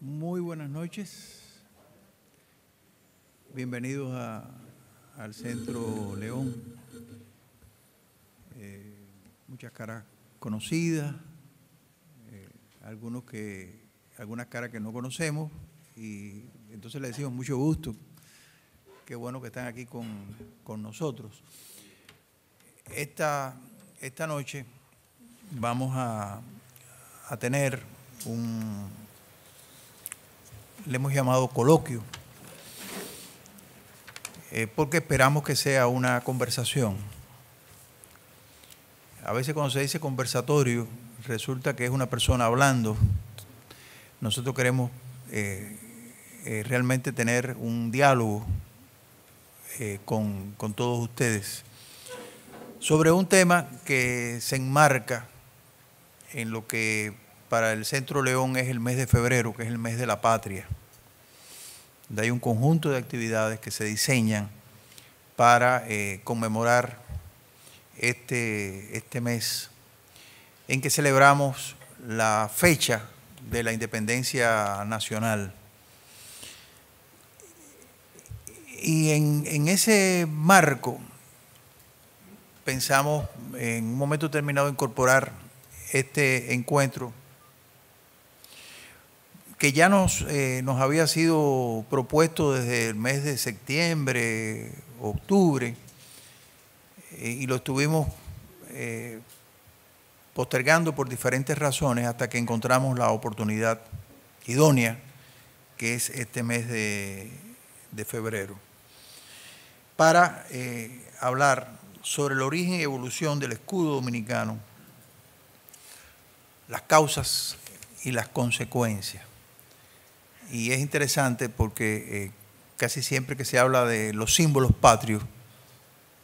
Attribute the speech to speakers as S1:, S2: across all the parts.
S1: Muy buenas noches. Bienvenidos al Centro León. Muchas caras conocidas, algunas caras que no conocemos, y entonces les decimos mucho gusto. Qué bueno que están aquí con nosotros. Esta noche vamos a tener le hemos llamado coloquio, porque esperamos que sea una conversación. A veces cuando se dice conversatorio, resulta que es una persona hablando. Nosotros queremos realmente tener un diálogo con todos ustedes sobre un tema que se enmarca en lo que para el Centro León es el mes de febrero, que es el mes de la patria. Donde hay un conjunto de actividades que se diseñan para conmemorar este mes en que celebramos la fecha de la independencia nacional. Y en ese marco pensamos en un momento determinado incorporar este encuentro que ya nos había sido propuesto desde el mes de septiembre, octubre, y lo estuvimos postergando por diferentes razones hasta que encontramos la oportunidad idónea, que es este mes de febrero, para hablar sobre el origen y evolución del escudo dominicano, las causas y las consecuencias. Y es interesante porque casi siempre que se habla de los símbolos patrios,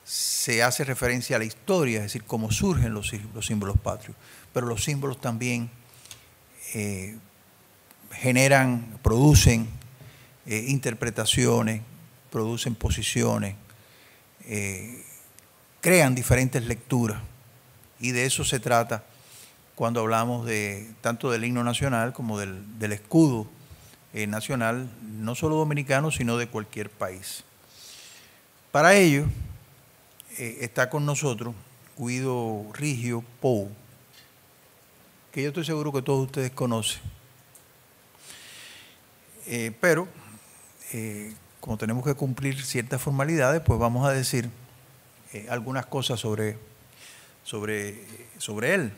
S1: se hace referencia a la historia, es decir, cómo surgen los símbolos patrios. Pero los símbolos también producen interpretaciones, producen posiciones, crean diferentes lecturas. Y de eso se trata cuando hablamos tanto del himno nacional como del escudo nacional, no solo dominicano, sino de cualquier país. Para ello, está con nosotros Guido Rigio Pou, que yo estoy seguro que todos ustedes conocen. Pero, como tenemos que cumplir ciertas formalidades, pues vamos a decir algunas cosas sobre él.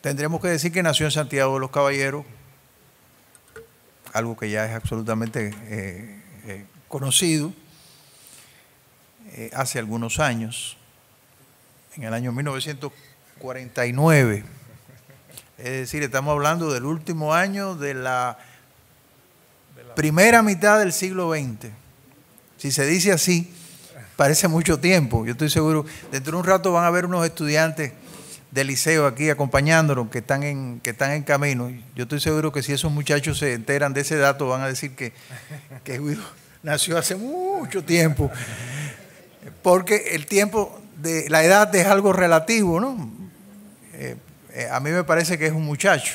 S1: Tendremos que decir que nació en Santiago de los Caballeros, algo que ya es absolutamente conocido, hace algunos años, en el año 1949. Es decir, estamos hablando del último año de la primera mitad del siglo XX. Si se dice así, parece mucho tiempo. Yo estoy seguro, dentro de un rato van a haber unos estudiantes del liceo aquí acompañándonos que están en camino. Yo estoy seguro que si esos muchachos se enteran de ese dato van a decir que Guido nació hace mucho tiempo, porque el tiempo de la edad es algo relativo, ¿no? A mí me parece que es un muchacho,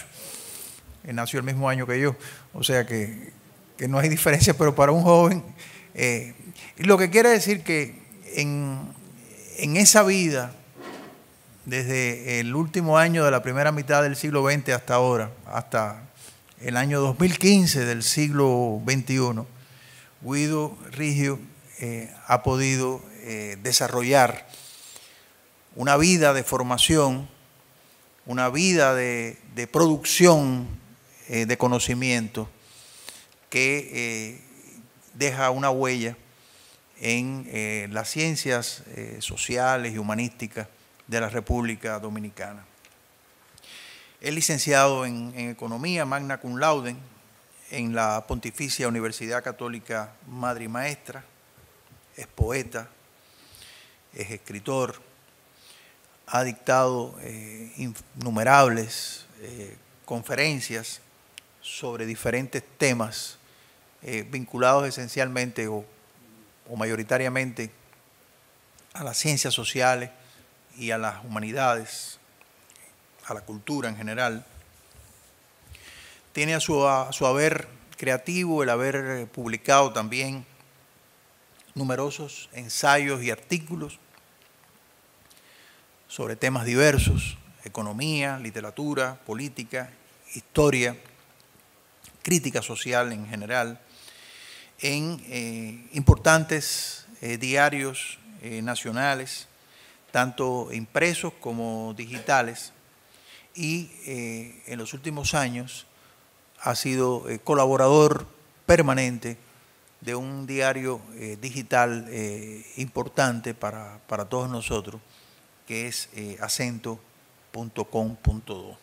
S1: nació el mismo año que yo, o sea que no hay diferencia, pero para un joven, lo que quiere decir que en esa vida, desde el último año de la primera mitad del siglo XX hasta ahora, hasta el año 2015 del siglo XXI, Guido Rigio ha podido desarrollar una vida de formación, una vida de producción de conocimiento que deja una huella en las ciencias sociales y humanísticas de la República Dominicana. Es licenciado en Economía, magna cum laude, en la Pontificia Universidad Católica Madre y Maestra, es poeta, es escritor, ha dictado innumerables conferencias sobre diferentes temas vinculados esencialmente o mayoritariamente a las ciencias sociales y a las humanidades, a la cultura en general. tiene a su haber creativo el haber publicado también numerosos ensayos y artículos sobre temas diversos: economía, literatura, política, historia, crítica social en general, en importantes diarios nacionales, tanto impresos como digitales, y en los últimos años ha sido colaborador permanente de un diario digital importante para todos nosotros, que es acento.com.do.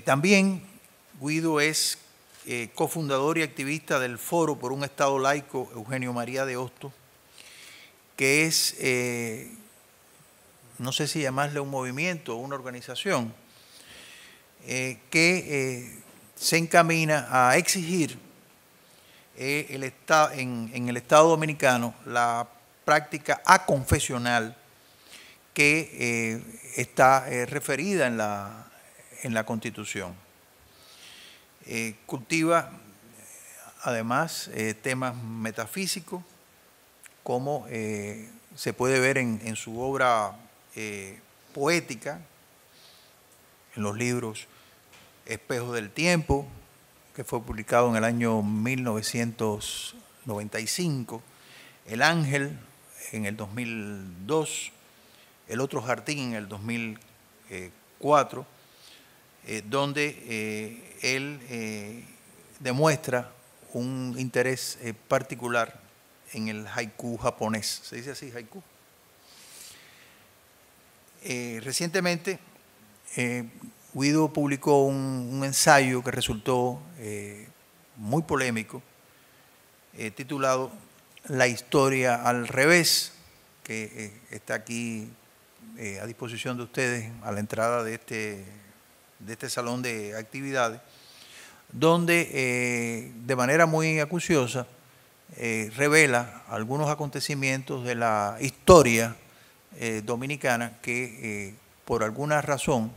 S1: También Guido es cofundador y activista del Foro por un Estado Laico Eugenio María de Hostos, que es, no sé si llamarle un movimiento o una organización, que se encamina a exigir en el Estado Dominicano la práctica aconfesional que está referida en la Constitución. Cultiva además temas metafísicos, como se puede ver en su obra poética, en los libros Espejos del Tiempo, que fue publicado en el año 1995, El Ángel en el 2002, El Otro Jardín en el 2004, donde él demuestra un interés particular en el haiku japonés. ¿Se dice así, haiku? Recientemente, Guido publicó un ensayo que resultó muy polémico, titulado La historia al revés, que está aquí a disposición de ustedes a la entrada de este salón de actividades, donde de manera muy acuciosa revela algunos acontecimientos de la historia dominicana que por alguna razón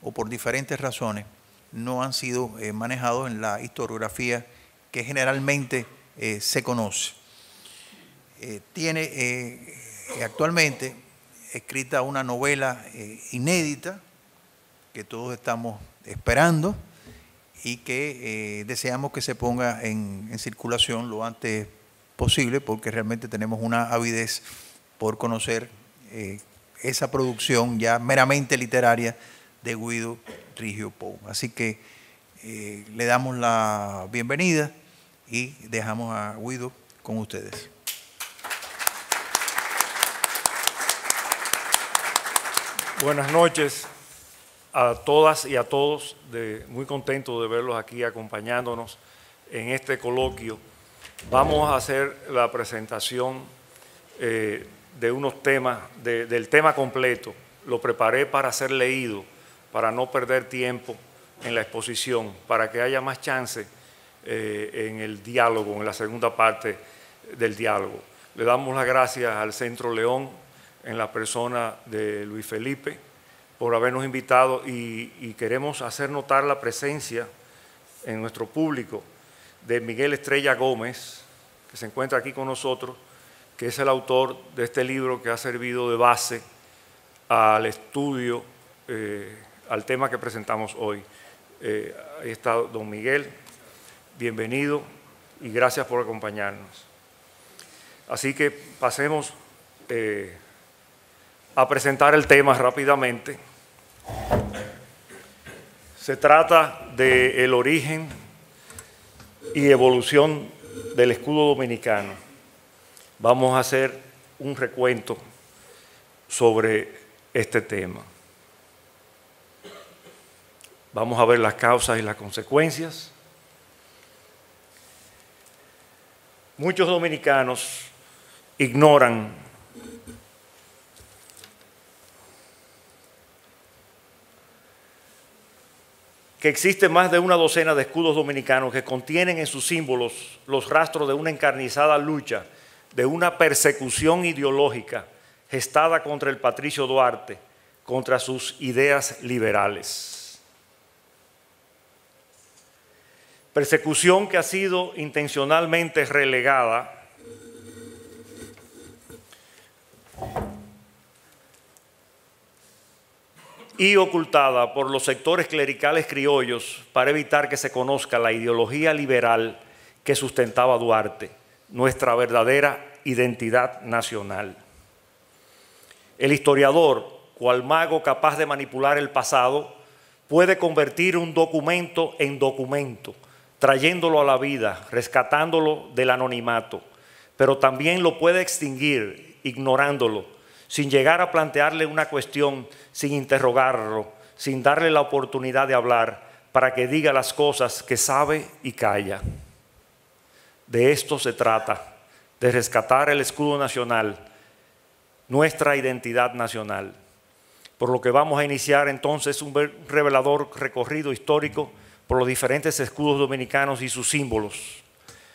S1: o por diferentes razones no han sido manejados en la historiografía que generalmente se conoce. Tiene actualmente escrita una novela inédita que todos estamos esperando y que deseamos que se ponga en circulación lo antes posible, porque realmente tenemos una avidez por conocer esa producción ya meramente literaria de Guido Rigio Pou. Así que le damos la bienvenida y dejamos a Guido con ustedes.
S2: Buenas noches a todas y a todos. Muy contento de verlos aquí acompañándonos en este coloquio. Vamos a hacer la presentación de unos temas, del tema completo. Lo preparé para ser leído, para no perder tiempo en la exposición, para que haya más chance en el diálogo, en la segunda parte del diálogo. Le damos las gracias al Centro León, en la persona de Luis Felipe, por habernos invitado, y queremos hacer notar la presencia en nuestro público de Miguel Estrella Gómez, que se encuentra aquí con nosotros, que es el autor de este libro que ha servido de base al estudio, al tema que presentamos hoy. Ahí está don Miguel, bienvenido y gracias por acompañarnos. Así que pasemos a presentar el tema rápidamente. Se trata del origen y evolución del escudo dominicano. Vamos a hacer un recuento sobre este tema. Vamos a ver las causas y las consecuencias. Muchos dominicanos ignoran que existe más de una docena de escudos dominicanos que contienen en sus símbolos los rastros de una encarnizada lucha, de una persecución ideológica gestada contra el Patricio Duarte, contra sus ideas liberales. persecución que ha sido intencionalmente relegada y ocultada por los sectores clericales criollos para evitar que se conozca la ideología liberal que sustentaba Duarte, nuestra verdadera identidad nacional. El historiador, cual mago capaz de manipular el pasado, puede convertir un documento en documento, trayéndolo a la vida, rescatándolo del anonimato, pero también lo puede extinguir, ignorándolo, sin llegar a plantearle una cuestión, sin interrogarlo, sin darle la oportunidad de hablar, para que diga las cosas que sabe y calla. De esto se trata, de rescatar el escudo nacional, nuestra identidad nacional. Por lo que vamos a iniciar entonces un revelador recorrido histórico por los diferentes escudos dominicanos y sus símbolos,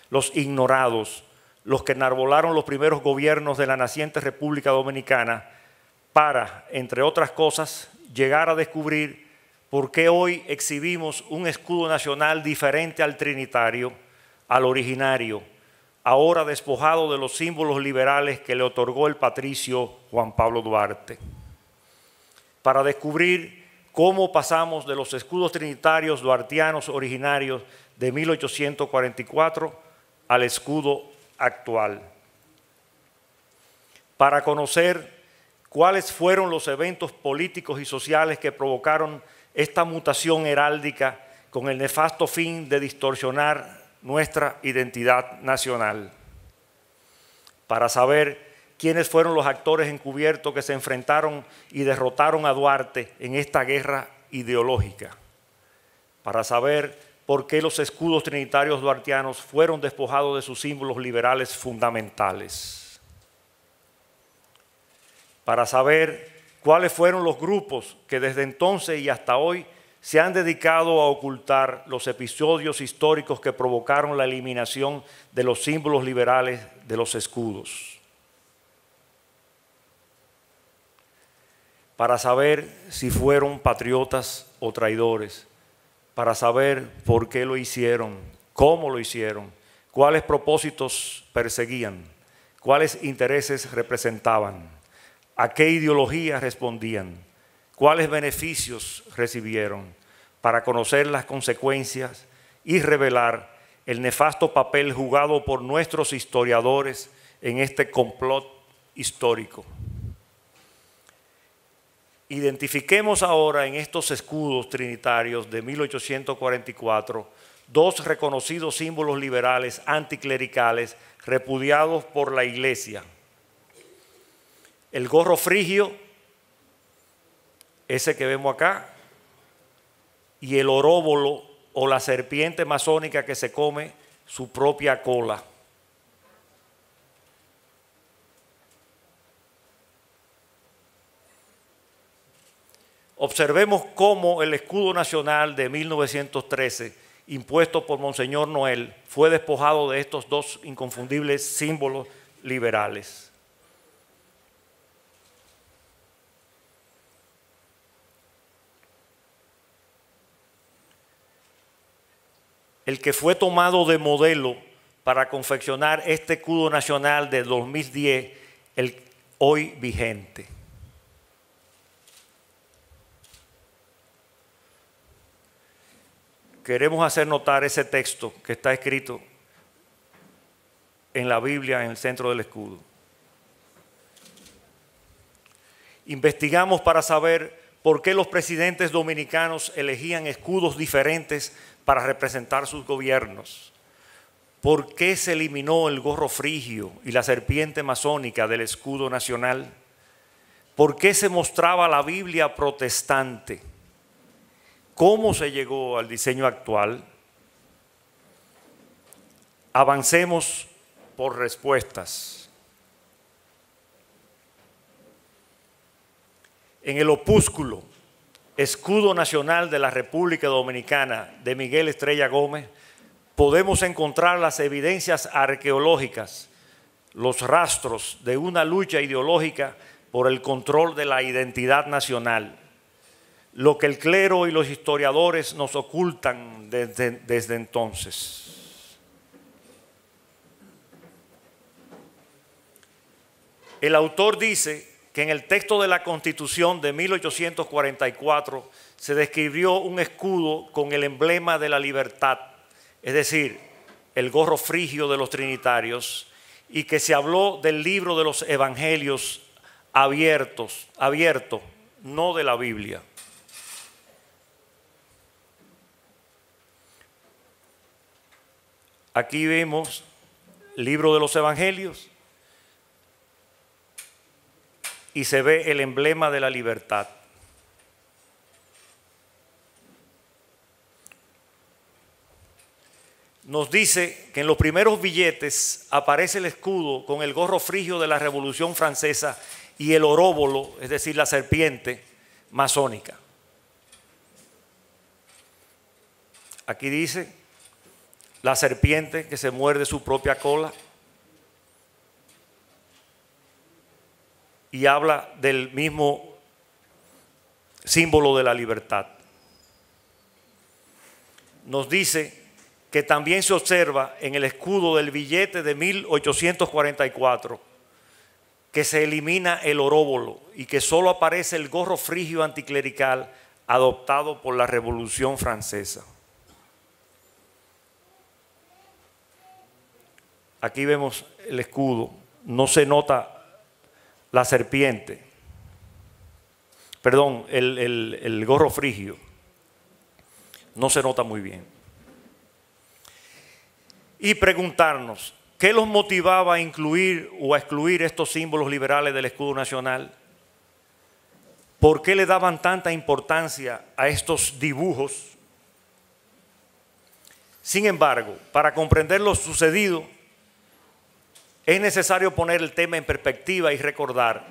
S2: los ignorados, los que enarbolaron los primeros gobiernos de la naciente República Dominicana para, entre otras cosas, llegar a descubrir por qué hoy exhibimos un escudo nacional diferente al trinitario, al originario, ahora despojado de los símbolos liberales que le otorgó el patricio Juan Pablo Duarte. Para descubrir cómo pasamos de los escudos trinitarios duartianos originarios de 1844 al escudo actual. Para conocer cuáles fueron los eventos políticos y sociales que provocaron esta mutación heráldica con el nefasto fin de distorsionar nuestra identidad nacional. Para saber quiénes fueron los actores encubiertos que se enfrentaron y derrotaron a Duarte en esta guerra ideológica. Para saber por qué los escudos trinitarios duartianos fueron despojados de sus símbolos liberales fundamentales. Para saber cuáles fueron los grupos que desde entonces y hasta hoy se han dedicado a ocultar los episodios históricos que provocaron la eliminación de los símbolos liberales de los escudos. Para saber si fueron patriotas o traidores, para saber por qué lo hicieron, cómo lo hicieron, cuáles propósitos perseguían, cuáles intereses representaban, a qué ideología respondían, cuáles beneficios recibieron, para conocer las consecuencias y revelar el nefasto papel jugado por nuestros historiadores en este complot histórico. Identifiquemos ahora en estos escudos trinitarios de 1844 dos reconocidos símbolos liberales anticlericales repudiados por la Iglesia. El gorro frigio, ese que vemos acá, y el oróbolo o la serpiente masónica que se come su propia cola. Observemos cómo el escudo nacional de 1913, impuesto por Monseñor Noel, fue despojado de estos dos inconfundibles símbolos liberales. El que fue tomado de modelo para confeccionar este escudo nacional de 2010, el hoy vigente. Queremos hacer notar ese texto que está escrito en la Biblia en el centro del escudo. Investigamos para saber por qué los presidentes dominicanos elegían escudos diferentes para representar sus gobiernos. ¿Por qué se eliminó el gorro frigio y la serpiente masónica del escudo nacional? ¿Por qué se mostraba la Biblia protestante? ¿Cómo se llegó al diseño actual? Avancemos por respuestas. En el opúsculo Escudo Nacional de la República Dominicana de Miguel Estrella Gómez podemos encontrar las evidencias arqueológicas, los rastros de una lucha ideológica por el control de la identidad nacional. lo que el clero y los historiadores nos ocultan desde entonces. El autor dice que en el texto de la Constitución de 1844 se describió un escudo con el emblema de la libertad, es decir, el gorro frigio de los trinitarios, y que se habló del libro de los evangelios abierto, no de la Biblia. Aquí vemos el libro de los evangelios y se ve el emblema de la libertad. Nos dice que en los primeros billetes aparece el escudo con el gorro frigio de la Revolución Francesa y el oróbolo, es decir, la serpiente masónica. Aquí dice la serpiente que se muerde su propia cola y habla del mismo símbolo de la libertad. Nos dice que también se observa en el escudo del billete de 1844 que se elimina el oróbolo y que solo aparece el gorro frigio anticlerical adoptado por la Revolución Francesa. Aquí vemos el escudo, no se nota la serpiente, perdón, el gorro frigio, no se nota muy bien. Y preguntarnos, ¿qué los motivaba a incluir o a excluir estos símbolos liberales del escudo nacional? ¿Por qué le daban tanta importancia a estos dibujos? Sin embargo, para comprender lo sucedido, es necesario poner el tema en perspectiva y recordar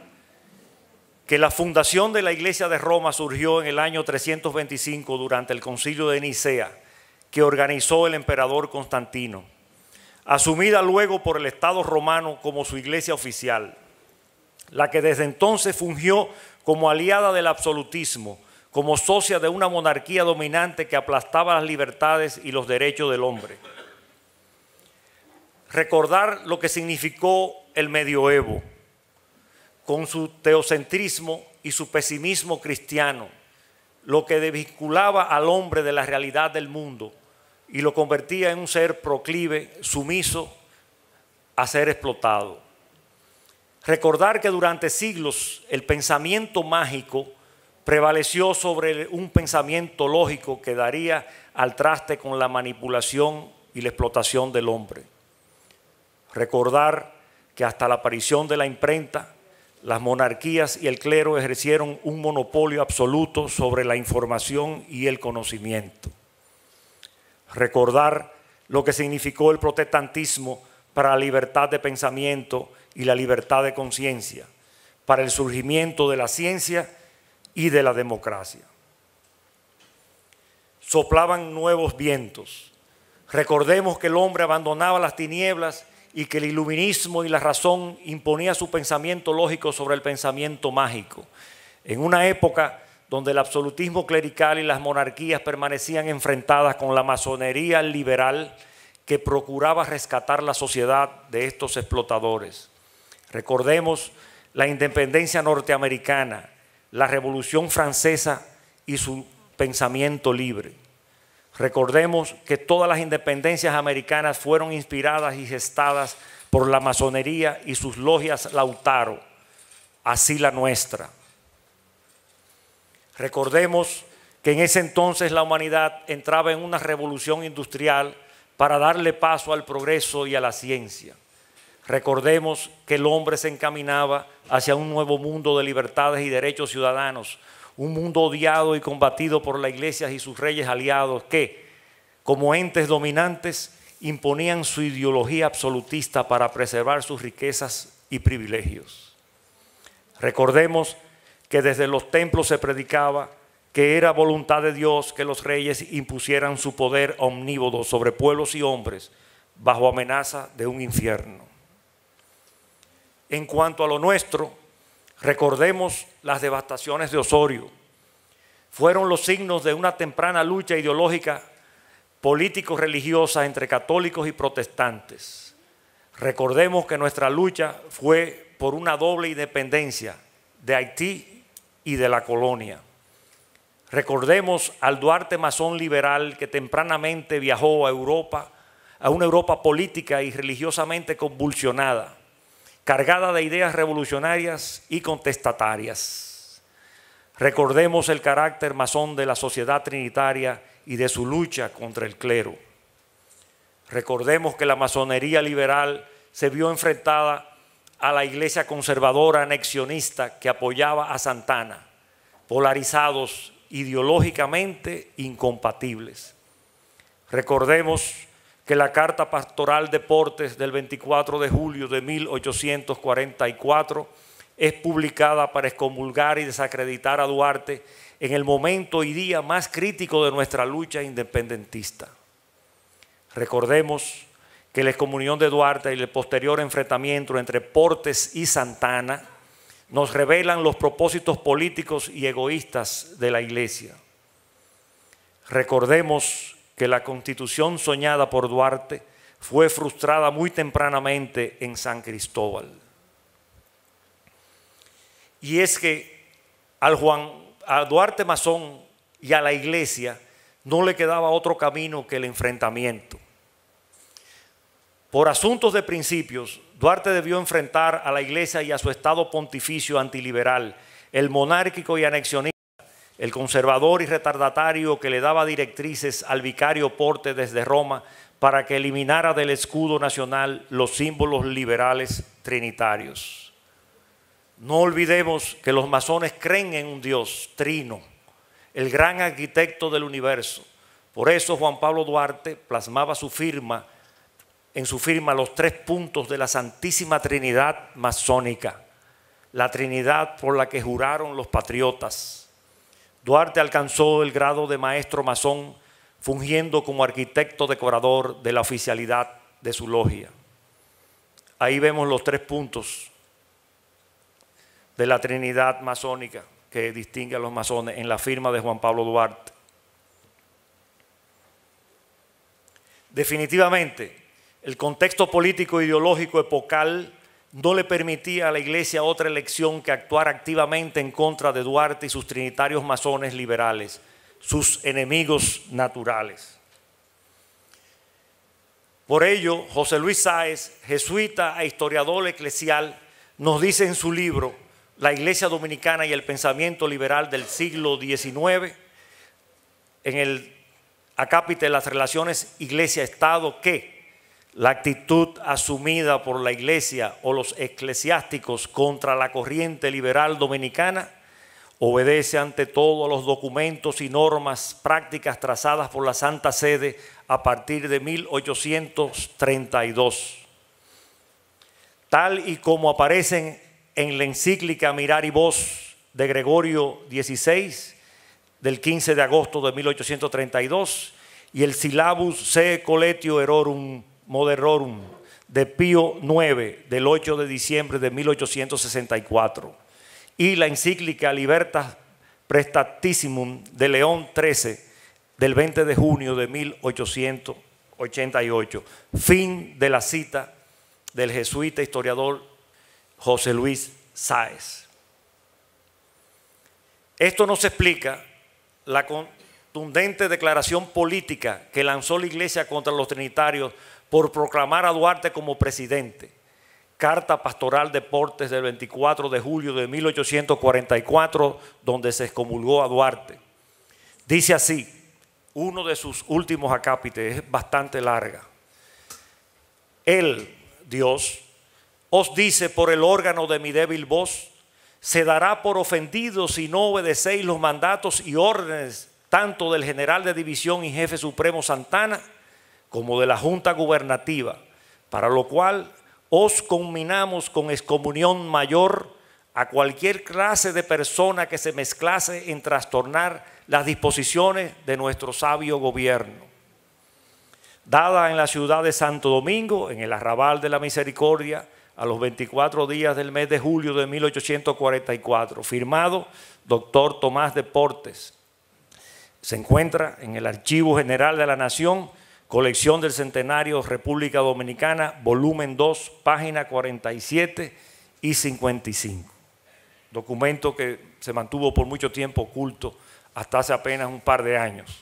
S2: que la fundación de la Iglesia de Roma surgió en el año 325 durante el Concilio de Nicea, que organizó el emperador Constantino, asumida luego por el Estado romano como su iglesia oficial, la que desde entonces fungió como aliada del absolutismo, como socia de una monarquía dominante que aplastaba las libertades y los derechos del hombre. Recordar lo que significó el medioevo, con su teocentrismo y su pesimismo cristiano, lo que desvinculaba al hombre de la realidad del mundo y lo convertía en un ser proclive, sumiso a ser explotado. Recordar que durante siglos el pensamiento mágico prevaleció sobre un pensamiento lógico que daría al traste con la manipulación y la explotación del hombre. Recordar que hasta la aparición de la imprenta, las monarquías y el clero ejercieron un monopolio absoluto sobre la información y el conocimiento. Recordar lo que significó el protestantismo para la libertad de pensamiento y la libertad de conciencia, para el surgimiento de la ciencia y de la democracia. Soplaban nuevos vientos. Recordemos que el hombre abandonaba las tinieblas y que el iluminismo y la razón imponía su pensamiento lógico sobre el pensamiento mágico. En una época donde el absolutismo clerical y las monarquías permanecían enfrentadas con la masonería liberal que procuraba rescatar la sociedad de estos explotadores. Recordemos la independencia norteamericana, la Revolución Francesa y su pensamiento libre. Recordemos que todas las independencias americanas fueron inspiradas y gestadas por la masonería y sus logias Lautaro, así la nuestra. Recordemos que en ese entonces la humanidad entraba en una revolución industrial para darle paso al progreso y a la ciencia. Recordemos que el hombre se encaminaba hacia un nuevo mundo de libertades y derechos ciudadanos, un mundo odiado y combatido por la iglesia y sus reyes aliados que, como entes dominantes, imponían su ideología absolutista para preservar sus riquezas y privilegios. Recordemos que desde los templos se predicaba que era voluntad de Dios que los reyes impusieran su poder omnívodo sobre pueblos y hombres bajo amenaza de un infierno. En cuanto a lo nuestro, recordemos las devastaciones de Osorio. fueron los signos de una temprana lucha ideológica político-religiosa entre católicos y protestantes. Recordemos que nuestra lucha fue por una doble independencia de Haití y de la colonia. Recordemos al Duarte masón liberal que tempranamente viajó a Europa, a una Europa política y religiosamente convulsionada, cargada de ideas revolucionarias y contestatarias. Recordemos el carácter masón de la sociedad trinitaria y de su lucha contra el clero. Recordemos que la masonería liberal se vio enfrentada a la iglesia conservadora anexionista que apoyaba a Santana, polarizados ideológicamente incompatibles. Recordemos que la Carta Pastoral de Portes del 24 de julio de 1844 es publicada para excomulgar y desacreditar a Duarte en el momento y día más crítico de nuestra lucha independentista. Recordemos que la excomunión de Duarte y el posterior enfrentamiento entre Portes y Santana nos revelan los propósitos políticos y egoístas de la Iglesia. Recordemos que la constitución soñada por Duarte fue frustrada muy tempranamente en San Cristóbal. Y es que a Duarte masón y a la Iglesia no le quedaba otro camino que el enfrentamiento. Por asuntos de principios, Duarte debió enfrentar a la Iglesia y a su Estado pontificio antiliberal, el monárquico y anexionista, el conservador y retardatario que le daba directrices al vicario Portes desde Roma para que eliminara del escudo nacional los símbolos liberales trinitarios. No olvidemos que los masones creen en un Dios trino, el gran arquitecto del universo. Por eso Juan Pablo Duarte plasmaba en su firma los 3 puntos de la Santísima Trinidad masónica, la Trinidad por la que juraron los patriotas. Duarte alcanzó el grado de maestro masón, fungiendo como arquitecto decorador de la oficialidad de su logia. Ahí vemos los 3 puntos de la Trinidad masónica que distingue a los masones en la firma de Juan Pablo Duarte. Definitivamente, el contexto político e ideológico epocal no le permitía a la Iglesia otra elección que actuar activamente en contra de Duarte y sus trinitarios masones liberales, sus enemigos naturales. Por ello, José Luis Sáez, jesuita e historiador eclesial, nos dice en su libro La Iglesia Dominicana y el Pensamiento Liberal del siglo XIX, en el acápite de las relaciones Iglesia-Estado, que la actitud asumida por la Iglesia o los eclesiásticos contra la corriente liberal dominicana obedece ante todo a los documentos y normas prácticas trazadas por la Santa Sede a partir de 1832, tal y como aparecen en la encíclica Mirari Vos de Gregorio XVI del 15 de agosto de 1832 y el Syllabus Se Colletio Errorum Moderorum de Pío IX del 8 de diciembre de 1864 y la encíclica Libertas Prestatissimum de León XIII del 20 de junio de 1888. Fin de la cita del jesuita historiador José Luis Sáez. Esto nos explica la contundente declaración política que lanzó la Iglesia contra los trinitarios por proclamar a Duarte como presidente. Carta Pastoral de Portes del 24 de julio de 1844, donde se excomulgó a Duarte. Dice así, uno de sus últimos acápites, es bastante larga. Él, Dios, os dice por el órgano de mi débil voz, se dará por ofendido si no obedecéis los mandatos y órdenes tanto del general de división y jefe supremo Santana como de la Junta Gubernativa, para lo cual os conminamos con excomunión mayor a cualquier clase de persona que se mezclase en trastornar las disposiciones de nuestro sabio gobierno. Dada en la ciudad de Santo Domingo, en el Arrabal de la Misericordia, a los 24 días del mes de julio de 1844, firmado Dr. Tomás de Portes, Se encuentra en el Archivo General de la Nación, Colección del Centenario República Dominicana, volumen 2, página 47 y 55. Documento que se mantuvo por mucho tiempo oculto hasta hace apenas un par de años.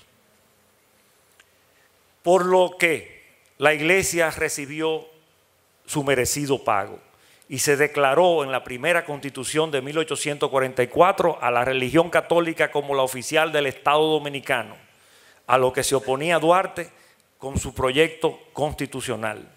S2: Por lo que la Iglesia recibió su merecido pago y se declaró en la primera Constitución de 1844 a la religión católica como la oficial del Estado Dominicano, a lo que se oponía Duarte con su proyecto constitucional.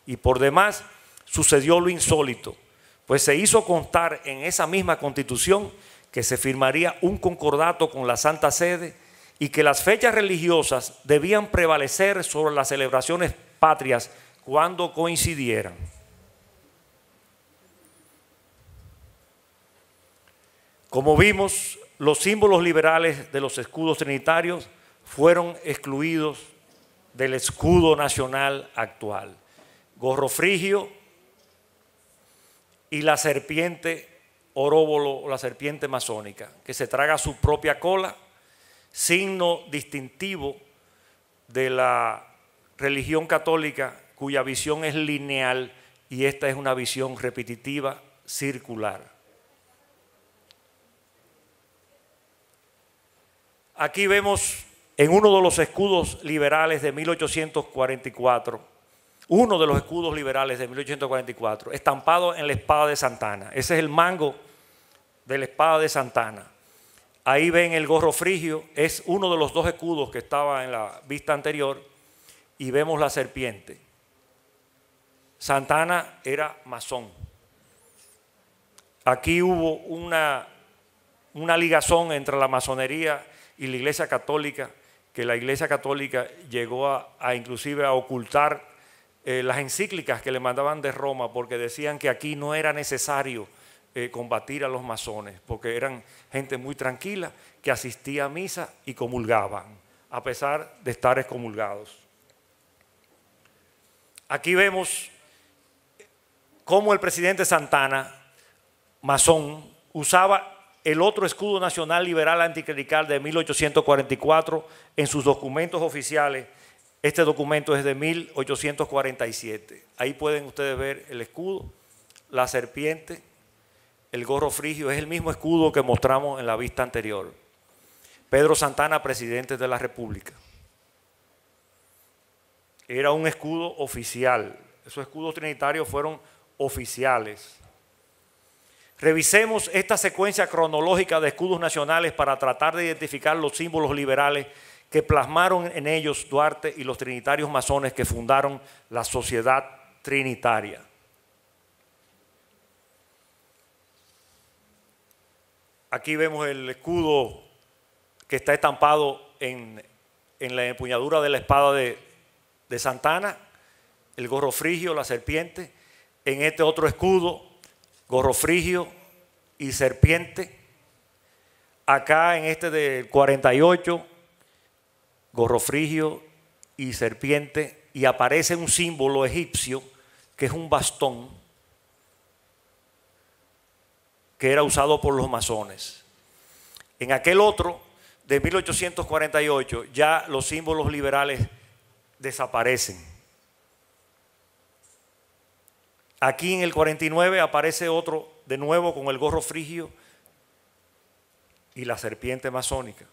S2: Y por demás sucedió lo insólito, pues se hizo constar en esa misma Constitución que se firmaría un concordato con la Santa Sede y que las fechas religiosas debían prevalecer sobre las celebraciones patrias cuando coincidieran. Como vimos, los símbolos liberales de los escudos trinitarios fueron excluidos del escudo nacional actual. Gorro frigio y la serpiente oróbolo o la serpiente masónica, que se traga su propia cola, signo distintivo de la religión católica cuya visión es lineal y esta es una visión repetitiva, circular. Aquí vemos en uno de los escudos liberales de 1844, uno de los escudos liberales de 1844, estampado en la espada de Santana. Ese es el mango de la espada de Santana. Ahí ven el gorro frigio, es uno de los dos escudos que estaba en la vista anterior, y vemos la serpiente. Santana era masón. Aquí hubo una ligazón entre la masonería y la Iglesia Católica, que la Iglesia Católica llegó a inclusive a ocultar las encíclicas que le mandaban de Roma, porque decían que aquí no era necesario combatir a los masones, porque eran gente muy tranquila que asistía a misa y comulgaban, a pesar de estar excomulgados. Aquí vemos cómo el presidente Santana, masón, usaba el otro escudo nacional liberal anticlerical de 1844 en sus documentos oficiales. Este documento es de 1847. Ahí pueden ustedes ver el escudo, la serpiente, el gorro frigio. Es el mismo escudo que mostramos en la vista anterior. Pedro Santana, presidente de la República. Era un escudo oficial. Esos escudos trinitarios fueron oficiales. Revisemos esta secuencia cronológica de escudos nacionales para tratar de identificar los símbolos liberales que plasmaron en ellos Duarte y los trinitarios masones que fundaron la Sociedad Trinitaria. Aquí vemos el escudo que está estampado en la empuñadura de la espada de Santana, el gorro frigio, la serpiente. En este otro escudo, gorro frigio y serpiente. Acá en este del 48, gorro frigio y serpiente, y aparece un símbolo egipcio que es un bastón que era usado por los masones. En aquel otro de 1848 ya los símbolos liberales desaparecen. Aquí en el 49 aparece otro de nuevo con el gorro frigio y la serpiente masónica.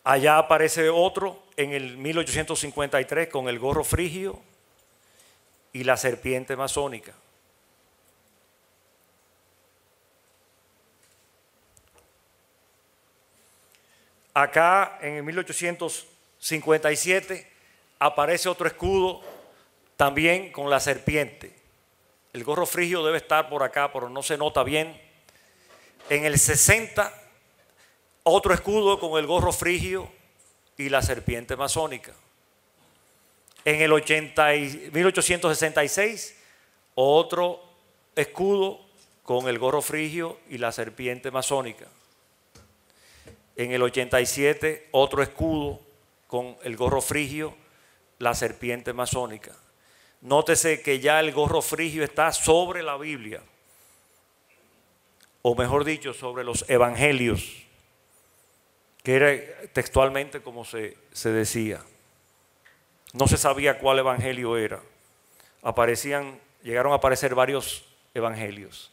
S2: Allá aparece otro en el 1853 con el gorro frigio y la serpiente masónica. Acá en el 1857 aparece otro escudo también con la serpiente. El gorro frigio debe estar por acá, pero no se nota bien. En el 60, otro escudo con el gorro frigio y la serpiente masónica. En el 1866, otro escudo con el gorro frigio y la serpiente masónica. En el 87, otro escudo con el gorro frigio, la serpiente masónica. Nótese que ya el gorro frigio está sobre la Biblia, o mejor dicho, sobre los evangelios. que era textualmente como se decía. No se sabía cuál evangelio era. Llegaron a aparecer varios evangelios.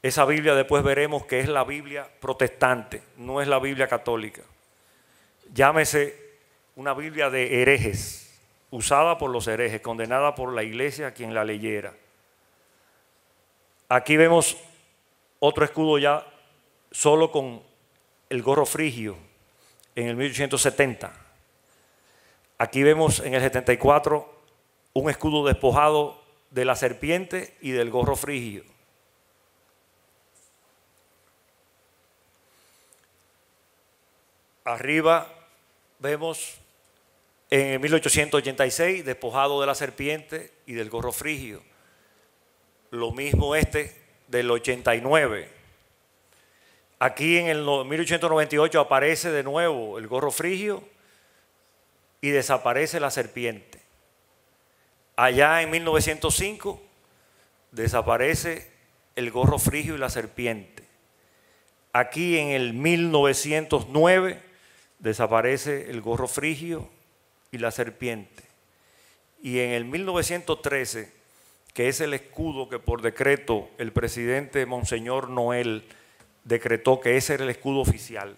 S2: Esa Biblia después veremos que es la Biblia protestante, no es la Biblia católica. Llámese una Biblia de herejes, usada por los herejes, condenada por la iglesia a quien la leyera. Aquí vemos otro escudo ya solo con el gorro frigio en el 1870. Aquí vemos en el 74 un escudo despojado de la serpiente y del gorro frigio. Arriba vemos en 1886 despojado de la serpiente y del gorro frigio. Lo mismo del 89. Aquí en el 1898 aparece de nuevo el gorro frigio y desaparece la serpiente. Allá en 1905 desaparece el gorro frigio y la serpiente. Aquí en el 1909 desaparece el gorro frigio y la serpiente. Y en el 1913, que es el escudo que por decreto el presidente Monseñor Noel decretó que ese era el escudo oficial,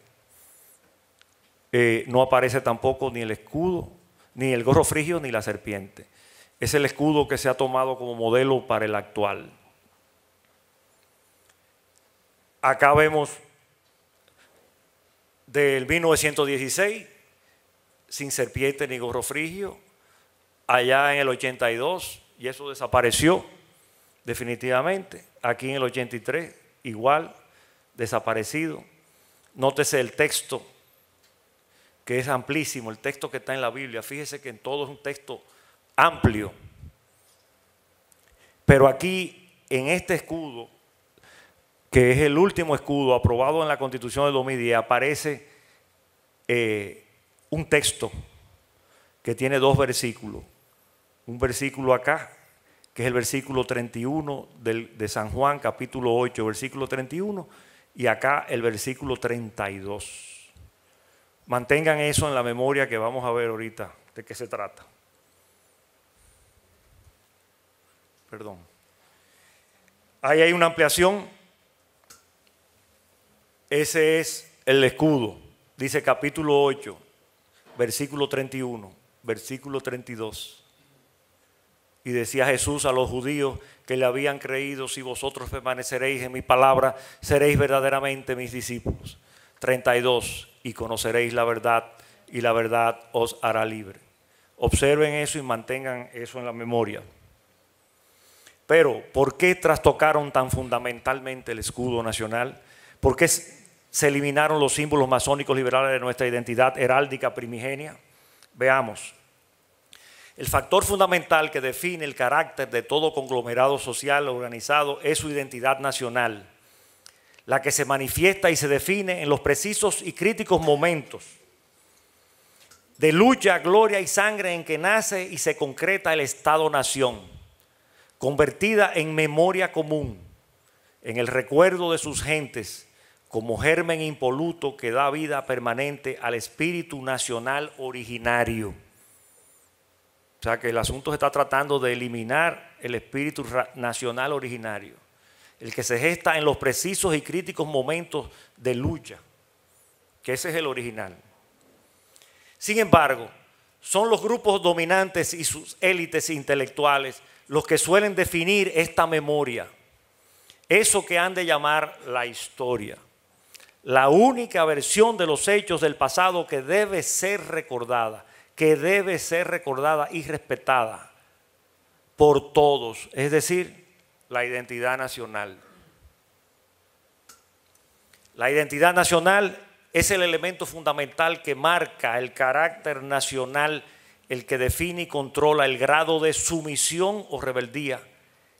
S2: no aparece tampoco ni el escudo, ni el gorro frigio, ni la serpiente. Es el escudo que se ha tomado como modelo para el actual. Acá vemos del 1916, sin serpiente ni gorro frigio. Allá en el 82, y eso desapareció definitivamente. Aquí en el 83, igual, desaparecido. Nótese el texto, que es amplísimo, el texto que está en la Biblia. Fíjese que en todo es un texto amplio. Pero aquí, en este escudo, que es el último escudo aprobado en la Constitución del 2010, aparece un texto que tiene dos versículos. Un versículo acá, que es el versículo 31 de San Juan, capítulo 8, versículo 31, y acá el versículo 32. Mantengan eso en la memoria, que vamos a ver ahorita de qué se trata. Perdón. Ahí hay una ampliación. Ese es el escudo. Dice capítulo 8, versículo 31, versículo 32. Y decía Jesús a los judíos que le habían creído: si vosotros permaneceréis en mi palabra, seréis verdaderamente mis discípulos. 32. Y conoceréis la verdad, y la verdad os hará libre. Observen eso y mantengan eso en la memoria. Pero, ¿por qué trastocaron tan fundamentalmente el escudo nacional? ¿Por qué se eliminaron los símbolos masónicos liberales de nuestra identidad heráldica primigenia? Veamos. El factor fundamental que define el carácter de todo conglomerado social organizado es su identidad nacional, la que se manifiesta y se define en los precisos y críticos momentos de lucha, gloria y sangre en que nace y se concreta el Estado-Nación, convertida en memoria común, en el recuerdo de sus gentes, como germen impoluto que da vida permanente al espíritu nacional originario. O sea que el asunto se está tratando de eliminar el espíritu nacional originario, el que se gesta en los precisos y críticos momentos de lucha, que ese es el original. Sin embargo, son los grupos dominantes y sus élites intelectuales los que suelen definir esta memoria, eso que han de llamar la historia, la única versión de los hechos del pasado que debe ser recordada y respetada por todos, es decir, la identidad nacional. La identidad nacional es el elemento fundamental que marca el carácter nacional, el que define y controla el grado de sumisión o rebeldía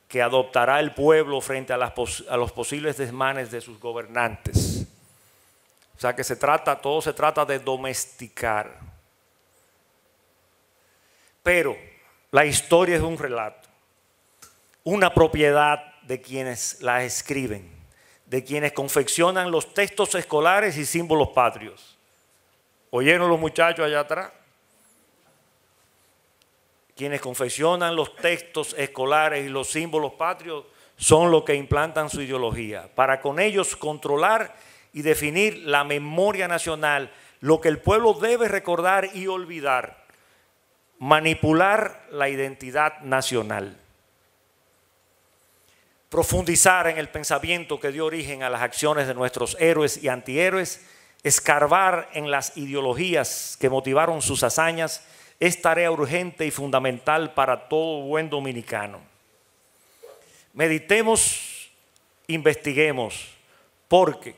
S2: que adoptará el pueblo frente a los posibles desmanes de sus gobernantes. O sea que todo se trata de domesticar. Pero la historia es un relato, una propiedad de quienes la escriben, de quienes confeccionan los textos escolares y símbolos patrios. ¿Oyeron los muchachos allá atrás? Quienes confeccionan los textos escolares y los símbolos patrios son los que implantan su ideología, para con ellos controlar y definir la memoria nacional, lo que el pueblo debe recordar y olvidar, manipular la identidad nacional, profundizar en el pensamiento que dio origen a las acciones de nuestros héroes y antihéroes, escarbar en las ideologías que motivaron sus hazañas, es tarea urgente y fundamental para todo buen dominicano. Meditemos, investiguemos, porque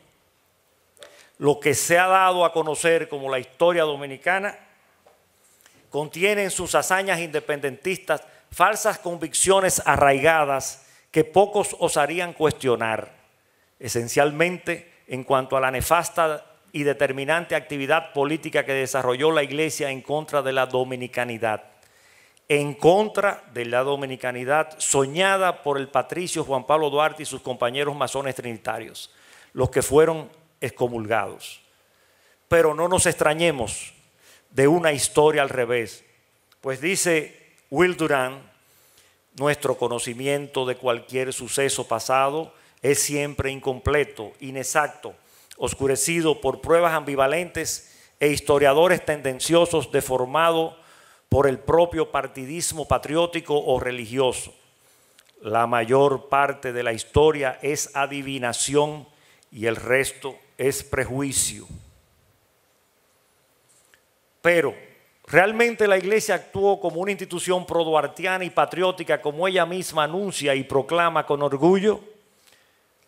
S2: lo que se ha dado a conocer como la historia dominicana contiene en sus hazañas independentistas falsas convicciones arraigadas que pocos osarían cuestionar, esencialmente en cuanto a la nefasta y determinante actividad política que desarrolló la Iglesia en contra de la dominicanidad, soñada por el patricio Juan Pablo Duarte y sus compañeros masones trinitarios, los que fueron excomulgados. Pero no nos extrañemos de una historia al revés, pues dice Will Durant, nuestro conocimiento de cualquier suceso pasado es siempre incompleto, inexacto, oscurecido por pruebas ambivalentes e historiadores tendenciosos deformados por el propio partidismo patriótico o religioso. La mayor parte de la historia es adivinación y el resto es prejuicio. Pero ¿realmente la Iglesia actuó como una institución produartiana y patriótica como ella misma anuncia y proclama con orgullo?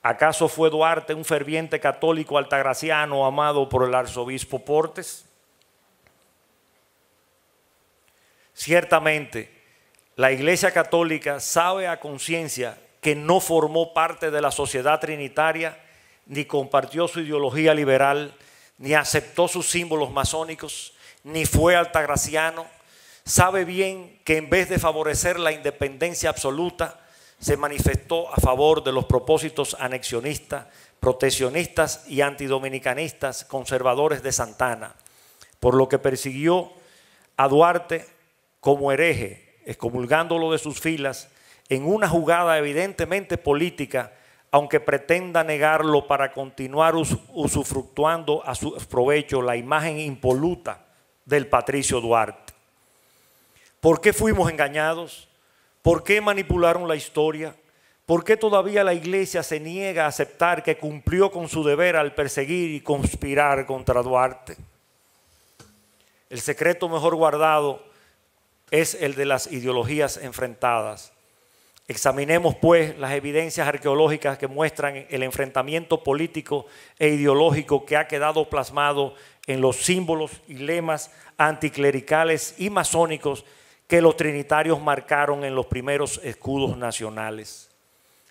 S2: ¿Acaso fue Duarte un ferviente católico altagraciano amado por el arzobispo Portes? Ciertamente, la Iglesia Católica sabe a conciencia que no formó parte de la sociedad trinitaria, ni compartió su ideología liberal, ni aceptó sus símbolos masónicos, ni fue altagraciano. Sabe bien que en vez de favorecer la independencia absoluta, se manifestó a favor de los propósitos anexionistas, proteccionistas y antidominicanistas conservadores de Santana, por lo que persiguió a Duarte como hereje, excomulgándolo de sus filas en una jugada evidentemente política, aunque pretenda negarlo para continuar usufructuando a su provecho la imagen impoluta del patricio Duarte. ¿Por qué fuimos engañados? ¿Por qué manipularon la historia? ¿Por qué todavía la Iglesia se niega a aceptar que cumplió con su deber al perseguir y conspirar contra Duarte? El secreto mejor guardado es el de las ideologías enfrentadas. Examinemos pues las evidencias arqueológicas que muestran el enfrentamiento político e ideológico que ha quedado plasmado en los símbolos y lemas anticlericales y masónicos que los trinitarios marcaron en los primeros escudos nacionales.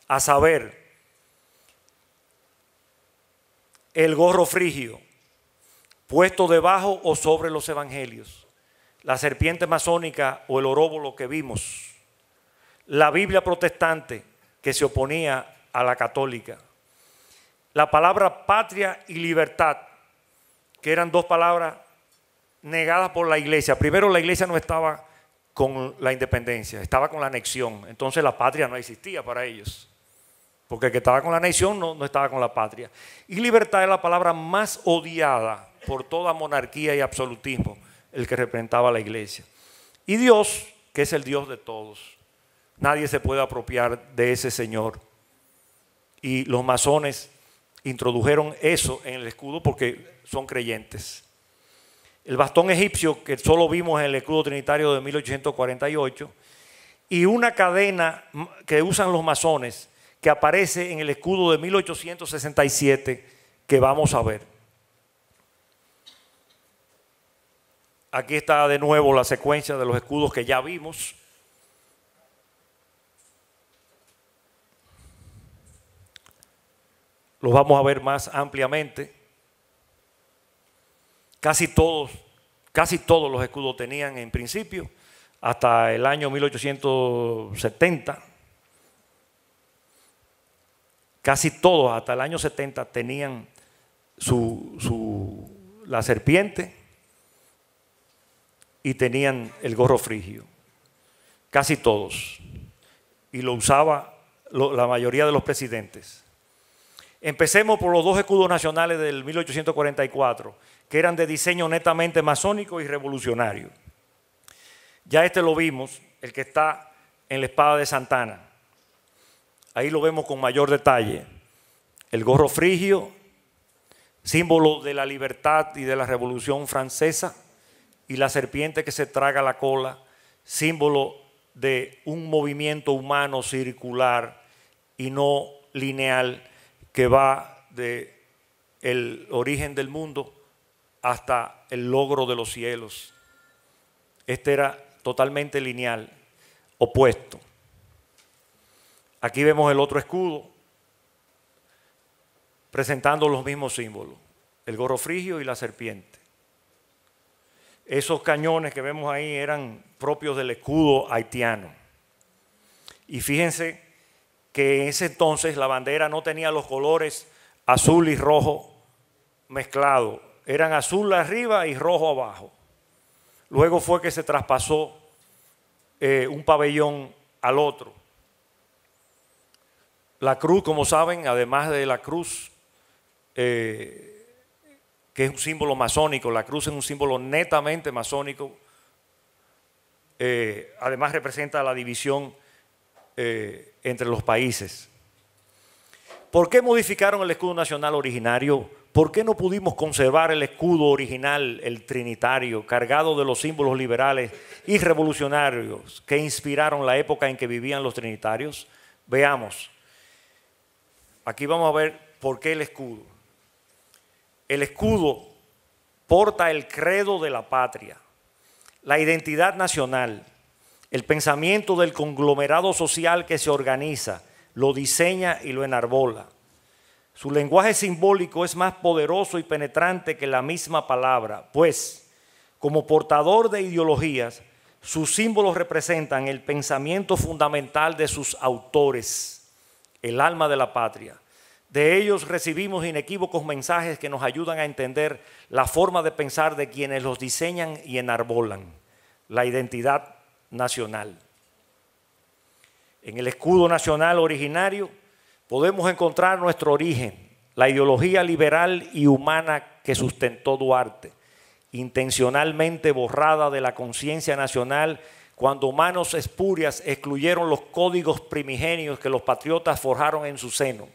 S2: A saber, el gorro frigio, puesto debajo o sobre los evangelios, la serpiente masónica o el oróbolo que vimos, la Biblia protestante que se oponía a la católica, la palabra patria y libertad, que eran dos palabras negadas por la Iglesia. Primero, la Iglesia no estaba con la independencia, estaba con la anexión. Entonces la patria no existía para ellos, porque el que estaba con la anexión no estaba con la patria. Y libertad es la palabra más odiada por toda monarquía y absolutismo, el que representaba a la Iglesia. Y Dios, que es el Dios de todos. Nadie se puede apropiar de ese Señor. Y los masones introdujeron eso en el escudo porque son creyentes. El bastón egipcio, que solo vimos en el escudo trinitario de 1848, y una cadena que usan los masones, que aparece en el escudo de 1867, que vamos a ver. Aquí está de nuevo la secuencia de los escudos que ya vimos. Los vamos a ver más ampliamente. Casi todos los escudos tenían en principio, hasta el año 1870, casi todos hasta el año 70 tenían la serpiente y tenían el gorro frigio. Casi todos. Y lo usaba la mayoría de los presidentes. Empecemos por los dos escudos nacionales del 1844, que eran de diseño netamente masónico y revolucionario. Ya este lo vimos, el que está en la espada de Santana. Ahí lo vemos con mayor detalle. El gorro frigio, símbolo de la libertad y de la Revolución Francesa, y la serpiente que se traga la cola, símbolo de un movimiento humano circular y no lineal que va de el origen del mundo hasta el logro de los cielos. Este era totalmente lineal, opuesto. Aquí vemos el otro escudo presentando los mismos símbolos, el gorro frigio y la serpiente. Esos cañones que vemos ahí eran propios del escudo haitiano. Y fíjense que en ese entonces la bandera no tenía los colores azul y rojo mezclados. Eran azul arriba y rojo abajo. Luego fue que se traspasó un pabellón al otro. La cruz, como saben, además de la cruz, que es un símbolo masónico, la cruz es un símbolo netamente masónico, además representa la división entre los países. ¿Por qué modificaron el escudo nacional originario? ¿Por qué no pudimos conservar el escudo original, el trinitario, cargado de los símbolos liberales y revolucionarios que inspiraron la época en que vivían los trinitarios? Veamos. Aquí vamos a ver por qué el escudo. El escudo porta el credo de la patria, la identidad nacional, el pensamiento del conglomerado social que se organiza, lo diseña y lo enarbola. Su lenguaje simbólico es más poderoso y penetrante que la misma palabra, pues, como portador de ideologías, sus símbolos representan el pensamiento fundamental de sus autores, el alma de la patria. De ellos recibimos inequívocos mensajes que nos ayudan a entender la forma de pensar de quienes los diseñan y enarbolan, la identidad nacional. En el escudo nacional originario podemos encontrar nuestro origen, la ideología liberal y humana que sustentó Duarte, intencionalmente borrada de la conciencia nacional cuando manos espurias excluyeron los códigos primigenios que los patriotas forjaron en su seno.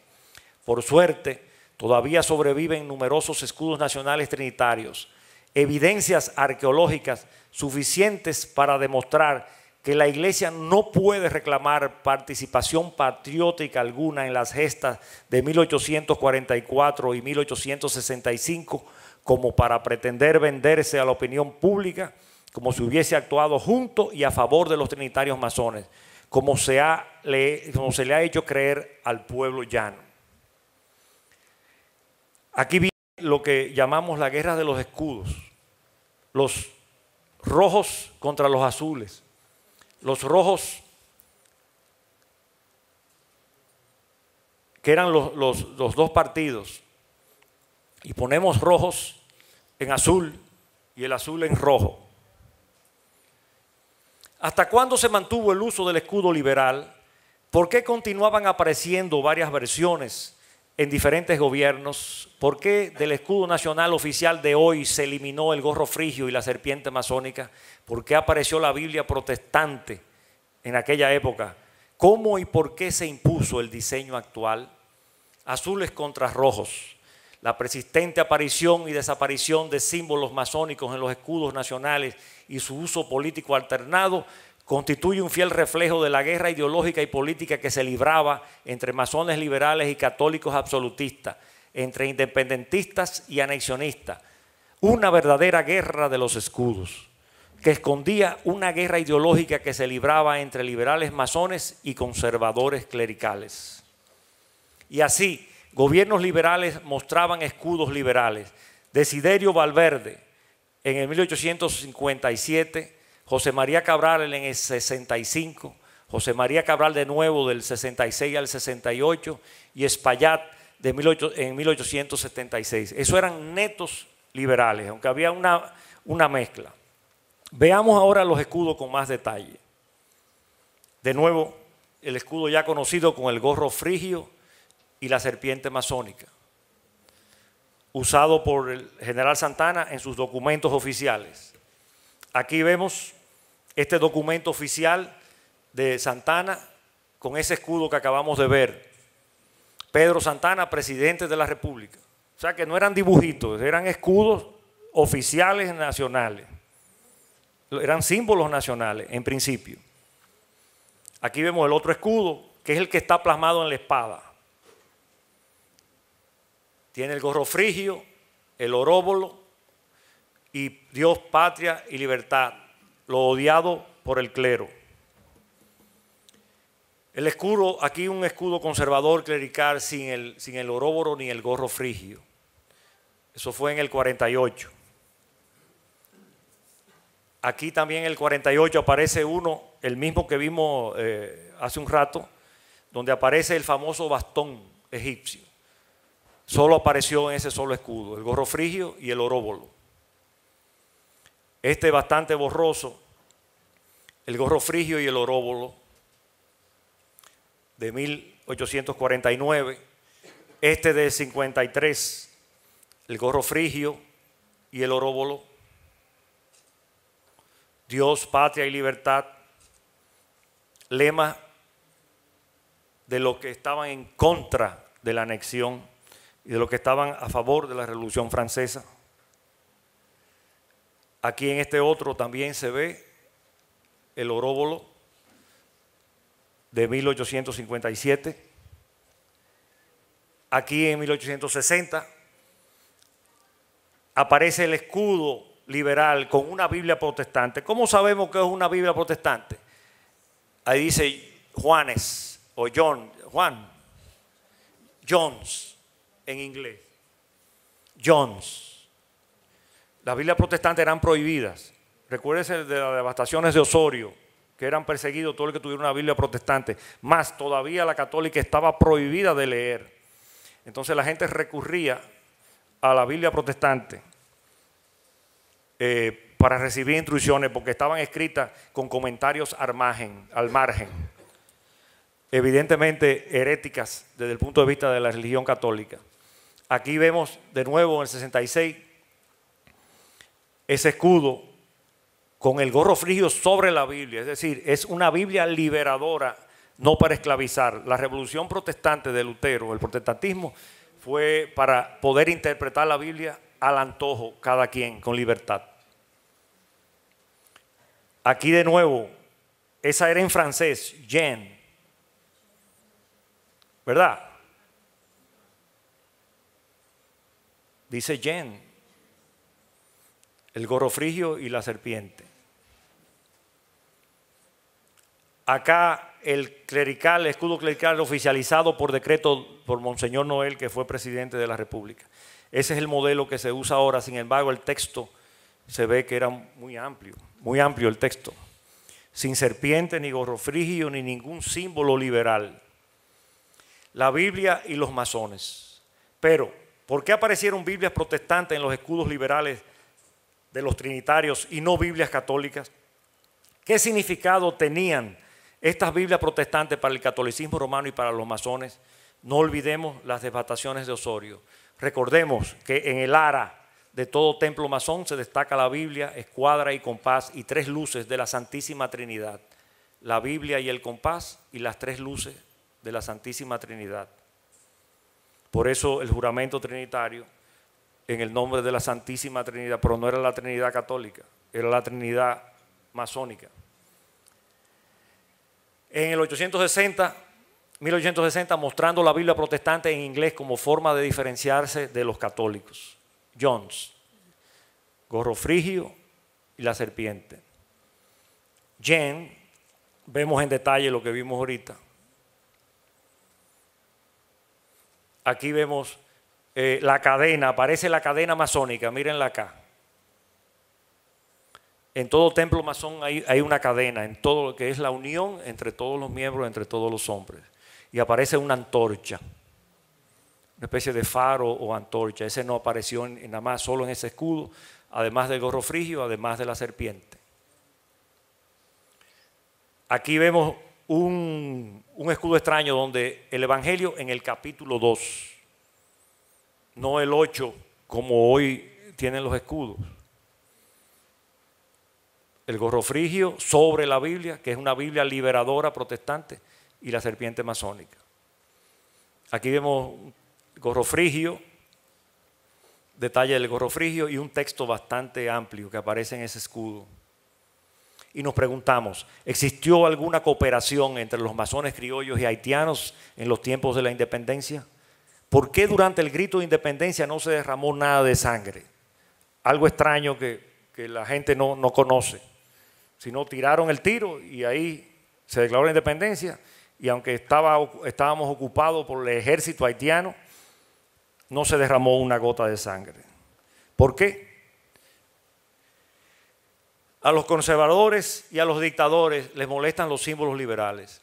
S2: Por suerte, todavía sobreviven numerosos escudos nacionales trinitarios, evidencias arqueológicas suficientes para demostrar que la Iglesia no puede reclamar participación patriótica alguna en las gestas de 1844 y 1865 como para pretender venderse a la opinión pública como si hubiese actuado junto y a favor de los trinitarios masones, como se le ha hecho creer al pueblo llano. Aquí viene lo que llamamos la guerra de los escudos, los rojos contra los azules. Los rojos, que eran los dos partidos, y ponemos rojos en azul y el azul en rojo. ¿Hasta cuándo se mantuvo el uso del escudo liberal? ¿Por qué continuaban apareciendo varias versiones en diferentes gobiernos? ¿Por qué del escudo nacional oficial de hoy se eliminó el gorro frigio y la serpiente masónica? ¿Por qué apareció la Biblia protestante en aquella época? ¿Cómo y por qué se impuso el diseño actual? Azules contra rojos. La persistente aparición y desaparición de símbolos masónicos en los escudos nacionales y su uso político alternado constituye un fiel reflejo de la guerra ideológica y política que se libraba entre masones liberales y católicos absolutistas, entre independentistas y anexionistas. Una verdadera guerra de los escudos, que escondía una guerra ideológica que se libraba entre liberales masones y conservadores clericales. Y así, gobiernos liberales mostraban escudos liberales. Desiderio Valverde, en el 1857, José María Cabral en el 65, José María Cabral de Nuevo del 66 al 68 y Espaillat en 1876. Eso eran netos liberales, aunque había una mezcla. Veamos ahora los escudos con más detalle. De nuevo, el escudo ya conocido con el gorro frigio y la serpiente masónica, usado por el general Santana en sus documentos oficiales. Aquí vemos este documento oficial de Santana con ese escudo que acabamos de ver. Pedro Santana, presidente de la República. O sea que no eran dibujitos, eran escudos oficiales nacionales. Eran símbolos nacionales en principio. Aquí vemos el otro escudo, que es el que está plasmado en la espada. Tiene el gorro frigio, el oróbolo y Dios, patria y libertad, lo odiado por el clero. El escudo, aquí un escudo conservador clerical sin el oróbolo ni el gorro frigio. Eso fue en el 48. Aquí también en el 48 aparece uno, el mismo que vimos hace un rato, donde aparece el famoso bastón egipcio. Solo apareció en ese solo escudo, el gorro frigio y el oróbolo. Este bastante borroso, el gorro frigio y el oróbolo de 1849, este de 53, el gorro frigio y el oróbolo, Dios, patria y libertad, lema de los que estaban en contra de la anexión y de los que estaban a favor de la Revolución Francesa. Aquí en este otro también se ve el oróbolo de 1857. Aquí en 1860 aparece el escudo liberal con una Biblia protestante. ¿Cómo sabemos que es una Biblia protestante? Ahí dice Juanes o Jones en inglés. Jones. Las Biblias protestantes eran prohibidas. Recuérdense de las devastaciones de Osorio, que eran perseguidos todo el que tuviera una Biblia protestante. Más todavía la católica estaba prohibida de leer. Entonces la gente recurría a la Biblia protestante para recibir instrucciones, porque estaban escritas con comentarios al margen, evidentemente heréticas desde el punto de vista de la religión católica. Aquí vemos de nuevo en el 66 ese escudo con el gorro frigio sobre la Biblia, es decir, es una Biblia liberadora, no para esclavizar. La revolución protestante de Lutero, el protestantismo, fue para poder interpretar la Biblia al antojo, cada quien, con libertad. Aquí de nuevo, esa era en francés, Jean, ¿verdad? Dice Jean, el gorro frigio y la serpiente. Acá el escudo clerical oficializado por decreto por Monseñor Noel, que fue presidente de la República. Ese es el modelo que se usa ahora. Sin embargo, el texto se ve que era muy amplio el texto. Sin serpiente, ni gorro frigio, ni ningún símbolo liberal. La Biblia y los masones. Pero, ¿por qué aparecieron Biblias protestantes en los escudos liberales de los trinitarios y no Biblias católicas? ¿Qué significado tenían estas Biblias protestantes para el catolicismo romano y para los masones? No olvidemos las devastaciones de Osorio. Recordemos que en el ara de todo templo masón se destaca la Biblia, escuadra y compás y 3 luces de la Santísima Trinidad. La Biblia y el compás y las 3 luces de la Santísima Trinidad. Por eso el juramento trinitario en el nombre de la Santísima Trinidad, pero no era la Trinidad católica, era la Trinidad masónica. En el 1860, mostrando la Biblia protestante en inglés como forma de diferenciarse de los católicos. Jones, gorro frigio y la serpiente. Jean, vemos en detalle lo que vimos ahorita. Aquí vemos la cadena, aparece la cadena masónica, mírenla acá. En todo templo masón hay una cadena, en todo lo que es la unión entre todos los miembros, entre todos los hombres. Y aparece una antorcha, una especie de faro o antorcha. Ese no apareció nada más, solo en ese escudo, además del gorro frigio, además de la serpiente. Aquí vemos un escudo extraño donde el Evangelio en el capítulo 2, no el 8 como hoy tienen los escudos. El gorro frigio sobre la Biblia, que es una Biblia liberadora protestante, y la serpiente masónica. Aquí vemos gorro frigio, detalle del gorro frigio y un texto bastante amplio que aparece en ese escudo. Y nos preguntamos, ¿existió alguna cooperación entre los masones criollos y haitianos en los tiempos de la independencia? ¿Por qué durante el grito de independencia no se derramó nada de sangre? Algo extraño que la gente no conoce. Sino tiraron el tiro y ahí se declaró la independencia, y aunque estábamos ocupados por el ejército haitiano, no se derramó una gota de sangre. ¿Por qué? A los conservadores y a los dictadores les molestan los símbolos liberales.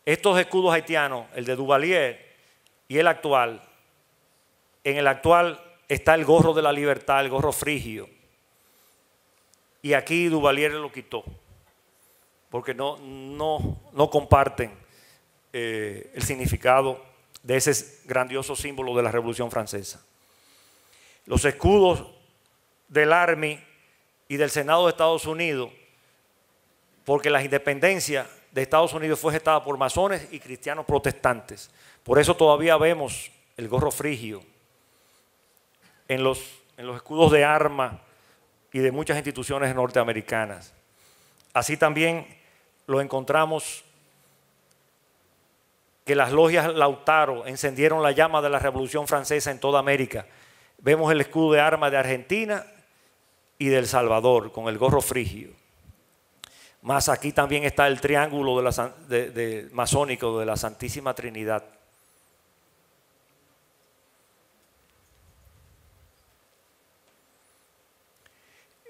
S2: Estos escudos haitianos, el de Duvalier y el actual, en el actual está el gorro de la libertad, el gorro frigio. Y aquí Duvalier lo quitó, porque no comparten el significado de ese grandioso símbolo de la Revolución Francesa. Los escudos del Army y del Senado de Estados Unidos, porque la independencia de Estados Unidos fue gestada por masones y cristianos protestantes. Por eso todavía vemos el gorro frigio en los escudos de armas y de muchas instituciones norteamericanas. Así también lo encontramos que las logias Lautaro encendieron la llama de la Revolución Francesa en toda América. Vemos el escudo de armas de Argentina y de El Salvador con el gorro frigio. Más aquí también está el triángulo masónico de la Santísima Trinidad.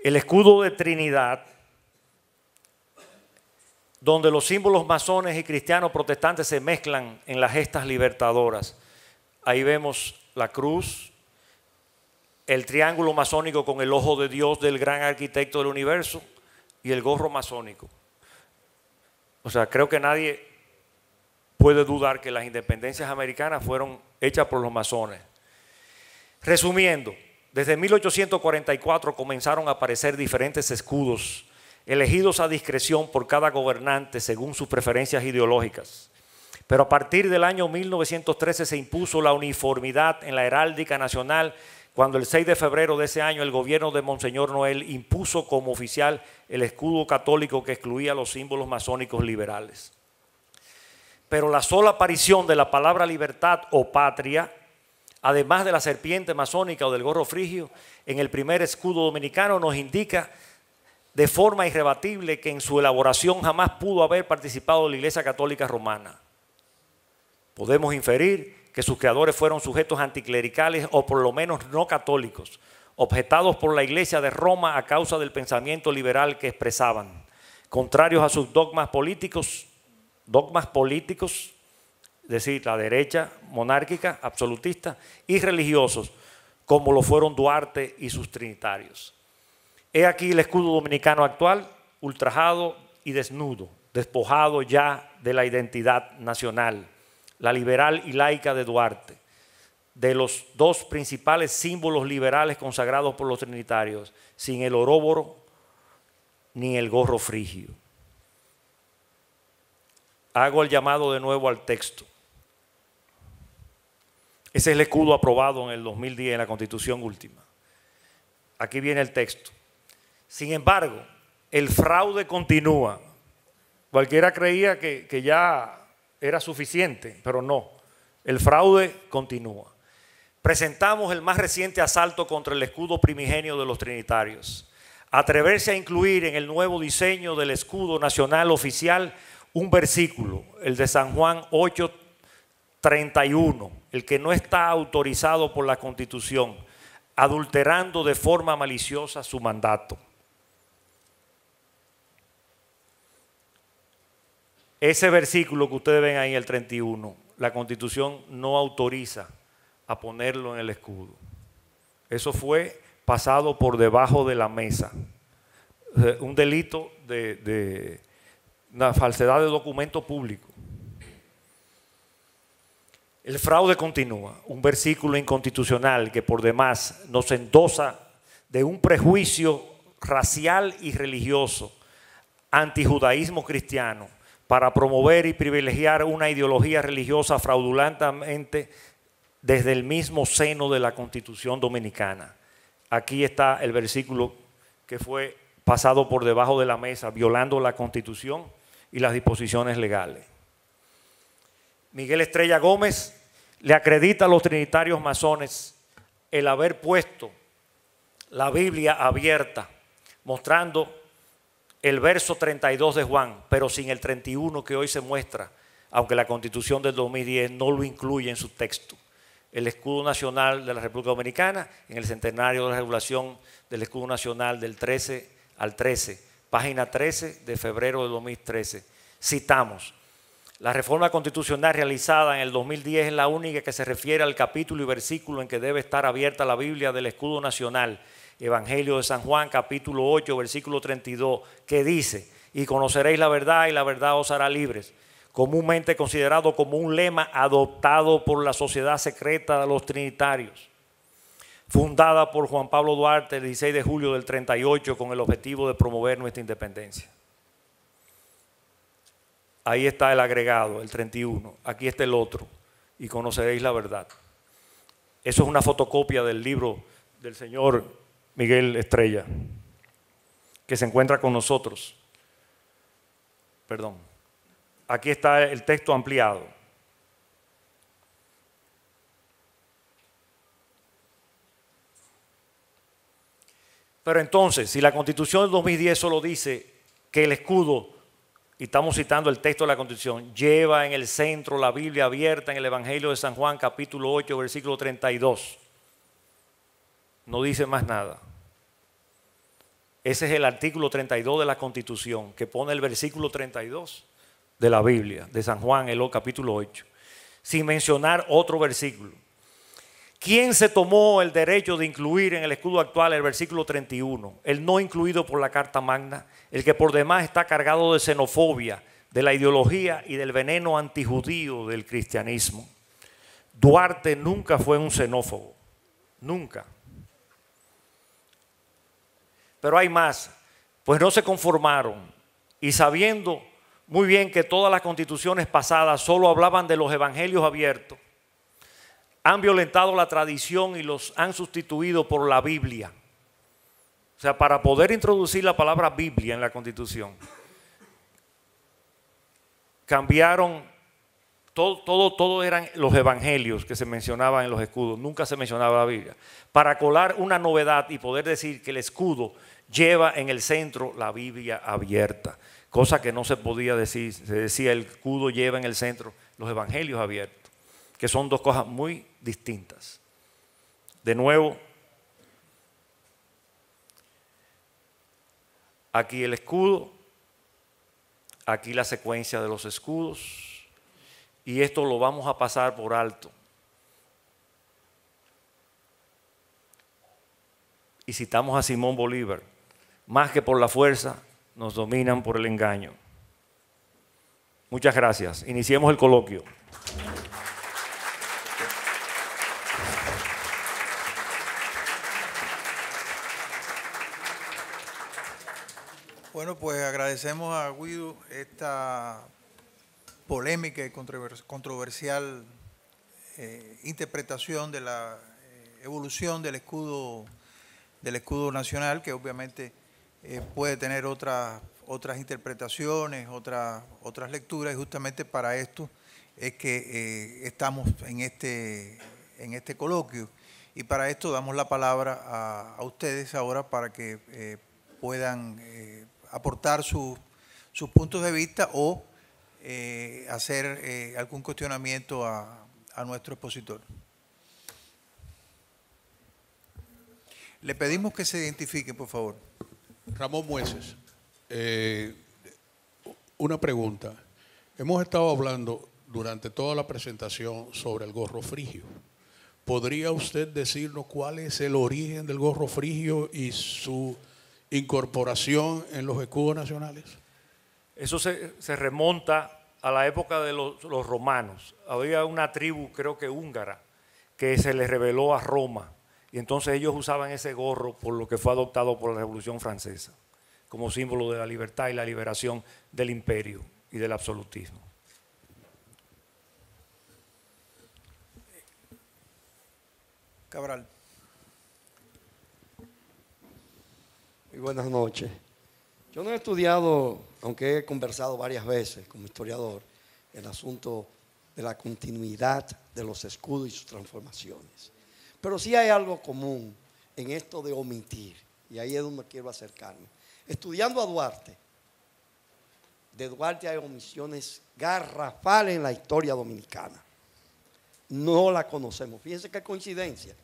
S2: El escudo de Trinidad, donde los símbolos masones y cristianos protestantes se mezclan en las gestas libertadoras. Ahí vemos la cruz, el triángulo masónico con el ojo de Dios del gran arquitecto del universo y el gorro masónico. O sea, creo que nadie puede dudar que las independencias americanas fueron hechas por los masones. Resumiendo, desde 1844 comenzaron a aparecer diferentes escudos elegidos a discreción por cada gobernante según sus preferencias ideológicas. Pero a partir del año 1913 se impuso la uniformidad en la heráldica nacional, cuando el 6 de febrero de ese año el gobierno de Monseñor Noel impuso como oficial el escudo católico que excluía los símbolos masónicos liberales. Pero la sola aparición de la palabra libertad o patria, además de la serpiente masónica o del gorro frigio, en el primer escudo dominicano nos indica de forma irrebatible que en su elaboración jamás pudo haber participado la Iglesia Católica Romana. Podemos inferir que sus creadores fueron sujetos anticlericales o por lo menos no católicos, objetados por la Iglesia de Roma a causa del pensamiento liberal que expresaban, contrarios a sus dogmas políticos, es decir, la derecha monárquica, absolutista, y religiosos, como lo fueron Duarte y sus trinitarios. He aquí el escudo dominicano actual, ultrajado y desnudo, despojado ya de la identidad nacional, la liberal y laica de Duarte, de los dos principales símbolos liberales consagrados por los trinitarios, sin el oróboro ni el gorro frigio. Hago el llamado de nuevo al texto. Ese es el escudo aprobado en el 2010 en la Constitución última. Aquí viene el texto. Sin embargo, el fraude continúa. Cualquiera creía que ya era suficiente, pero no. El fraude continúa. Presentamos el más reciente asalto contra el escudo primigenio de los trinitarios. Atreverse a incluir en el nuevo diseño del escudo nacional oficial un versículo, el de San Juan 8:31, el que no está autorizado por la Constitución, adulterando de forma maliciosa su mandato. Ese versículo que ustedes ven ahí, el 31, la Constitución no autoriza a ponerlo en el escudo. Eso fue pasado por debajo de la mesa. Un delito de una falsedad de documento público. El fraude continúa. Un versículo inconstitucional que por demás nos endosa de un prejuicio racial y religioso, antijudaísmo cristiano, para promover y privilegiar una ideología religiosa fraudulentamente desde el mismo seno de la Constitución dominicana. Aquí está el versículo que fue pasado por debajo de la mesa, violando la Constitución y las disposiciones legales. Miguel Estrella Gómez le acredita a los trinitarios masones el haber puesto la Biblia abierta, mostrando el verso 32 de Juan, pero sin el 31 que hoy se muestra, aunque la Constitución del 2010 no lo incluye en su texto. El escudo nacional de la República Dominicana, en el centenario de la regulación del escudo nacional del 13 al 13, página 13 de febrero de 2013. Citamos: la reforma constitucional realizada en el 2010 es la única que se refiere al capítulo y versículo en que debe estar abierta la Biblia del escudo nacional. Evangelio de San Juan, capítulo 8, versículo 32, que dice: y conoceréis la verdad y la verdad os hará libres. Comúnmente considerado como un lema adoptado por la Sociedad Secreta de los Trinitarios, fundada por Juan Pablo Duarte el 16 de julio del 38 con el objetivo de promover nuestra independencia. Ahí está el agregado, el 31. Aquí está el otro: y conoceréis la verdad. Eso es una fotocopia del libro del señor Miguel Estrella, que se encuentra con nosotros. Perdón. Aquí está el texto ampliado. Pero entonces, si la Constitución del 2010 solo dice que el escudo, y estamos citando el texto de la Constitución, lleva en el centro la Biblia abierta en el Evangelio de San Juan, capítulo 8, versículo 32. No dice más nada. Ese es el artículo 32 de la Constitución, que pone el versículo 32 de la Biblia, de San Juan, el capítulo 8, sin mencionar otro versículo. ¿Quién se tomó el derecho de incluir en el escudo actual el versículo 31? El no incluido por la Carta Magna, el que por demás está cargado de xenofobia, de la ideología y del veneno antijudío del cristianismo. Duarte nunca fue un xenófobo, nunca. Pero hay más, pues no se conformaron y sabiendo muy bien que todas las constituciones pasadas solo hablaban de los evangelios abiertos, han violentado la tradición y los han sustituido por la Biblia. O sea, para poder introducir la palabra Biblia en la Constitución, cambiaron, todo eran los evangelios que se mencionaban en los escudos, nunca se mencionaba la Biblia. Para colar una novedad y poder decir que el escudo lleva en el centro la Biblia abierta, cosa que no se podía decir. Se decía el escudo lleva en el centro los evangelios abiertos, que son dos cosas muy distintas. De nuevo, aquí el escudo, aquí la secuencia de los escudos, y esto lo vamos a pasar por alto. Y citamos a Simón Bolívar: más que por la fuerza, nos dominan por el engaño. Muchas gracias. Iniciemos el coloquio.
S1: Bueno, pues agradecemos a Guido esta polémica y controversial interpretación de la evolución del escudo nacional, que obviamente puede tener otras interpretaciones, otras lecturas, y justamente para esto es que estamos en este coloquio. Y para esto damos la palabra a ustedes ahora para que puedan aportar sus puntos de vista o hacer algún cuestionamiento a nuestro expositor. Le pedimos que se identifique, por favor.
S3: Ramón Mueces, una pregunta. Hemos estado hablando durante toda la presentación sobre el gorro frigio. ¿Podría usted decirnos cuál es el origen del gorro frigio y su incorporación en los escudos nacionales?
S2: Eso se remonta a la época de los romanos. Había una tribu, creo que húngara, que se les rebeló a Roma. Y entonces ellos usaban ese gorro por lo que fue adoptado por la Revolución Francesa, como símbolo de la libertad y la liberación del imperio y del absolutismo.
S1: Cabral.
S4: Muy buenas noches. Yo no he estudiado, aunque he conversado varias veces como historiador, el asunto de la continuidad de los escudos y sus transformaciones. Pero sí hay algo común en esto de omitir, y ahí es donde quiero acercarme. Estudiando a Duarte, de Duarte hay omisiones garrafales en la historia dominicana. No la conocemos. Fíjense qué coincidencia.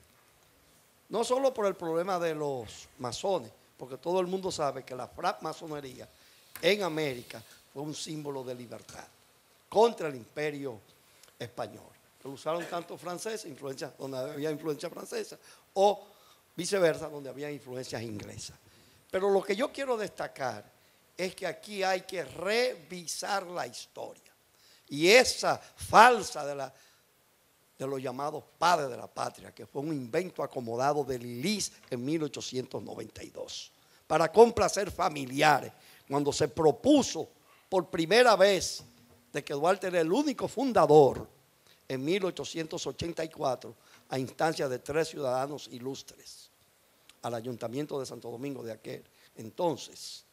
S4: No solo por el problema de los masones, porque todo el mundo sabe que la francmasonería en América fue un símbolo de libertad contra el imperio español. Lo usaron tanto franceses, donde había influencia francesa, o viceversa, donde había influencias inglesas. Pero lo que yo quiero destacar es que aquí hay que revisar la historia. Y esa falsa de los llamados padres de la patria, que fue un invento acomodado de Lilis en 1892, para complacer familiares, cuando se propuso por primera vez de que Duarte era el único fundador en 1884 a instancia de 3 ciudadanos ilustres al Ayuntamiento de Santo Domingo de aquel entonces,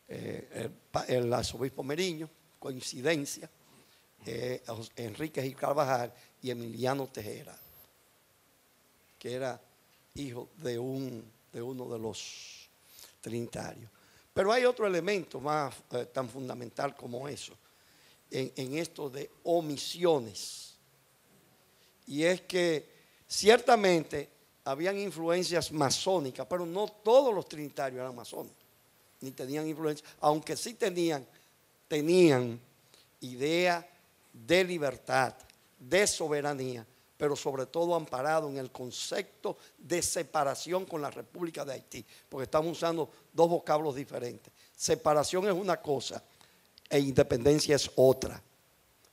S4: el arzobispo Meriño, coincidencia, Enrique Gil Carvajal y Emiliano Tejera, que era hijo de uno de los trinitarios. Pero hay otro elemento más tan fundamental como eso, en esto de omisiones, y es que ciertamente habían influencias masónicas, pero no todos los trinitarios eran masones, ni tenían influencia, aunque sí tenían idea de libertad, de soberanía, pero sobre todo amparado en el concepto de separación con la República de Haití, porque estamos usando dos vocablos diferentes. Separación es una cosa e independencia es otra.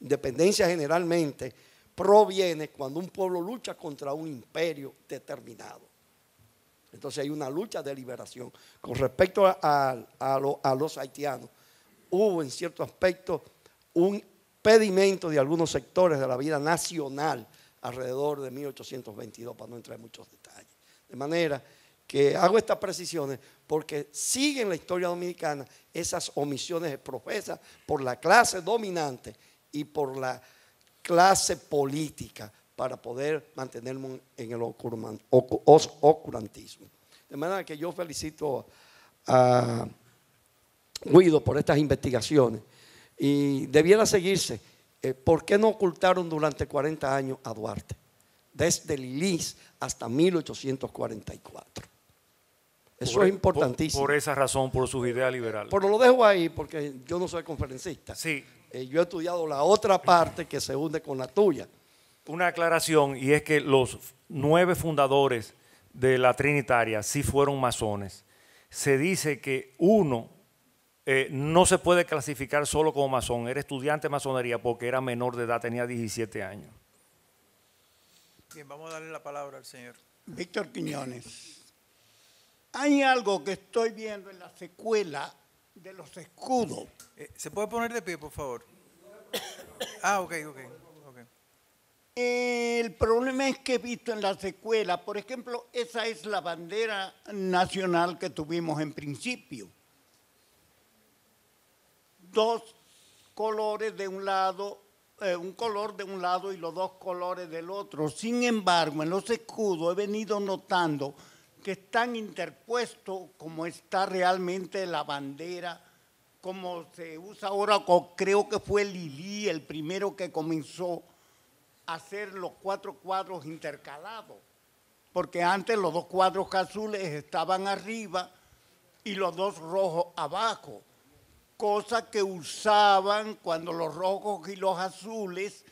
S4: Independencia generalmente proviene cuando un pueblo lucha contra un imperio determinado. Entonces hay una lucha de liberación. Con respecto a los haitianos, hubo en cierto aspecto un pedimento de algunos sectores de la vida nacional alrededor de 1822, para no entrar en muchos detalles. De manera que hago estas precisiones porque siguen en la historia dominicana esas omisiones profesas por la clase dominante y por la clase política para poder mantenernos en el oscurantismo. De manera que yo felicito a Guido por estas investigaciones y debiera seguirse. ¿Por qué no ocultaron durante 40 años a Duarte? Desde Lilis hasta 1844. Eso es importantísimo.
S2: Por esa razón, por sus ideas liberales.
S4: Pero lo dejo ahí porque yo no soy conferencista.
S2: Sí.
S4: Yo he estudiado la otra parte que se hunde con la tuya.
S2: Una aclaración, y es que los 9 fundadores de la Trinitaria sí fueron masones. Se dice que uno no se puede clasificar solo como masón, era estudiante de masonería porque era menor de edad, tenía 17 años.
S1: Bien, vamos a darle la palabra al señor.
S5: Víctor Quiñones. Hay algo que estoy viendo en la secuela de los escudos.
S1: ¿Se puede poner de pie, por favor? Ok.
S5: El problema es que he visto en la secuela, por ejemplo, esa es la bandera nacional que tuvimos en principio. 2 colores de un lado, un color de un lado y los 2 colores del otro. Sin embargo, en los escudos he venido notando que están interpuestos como está realmente la bandera, como se usa ahora, creo que fue Lili el primero que comenzó a hacer los 4 cuadros intercalados, porque antes los 2 cuadros azules estaban arriba y los 2 rojos abajo. cosa que usaban cuando los rojos y los azules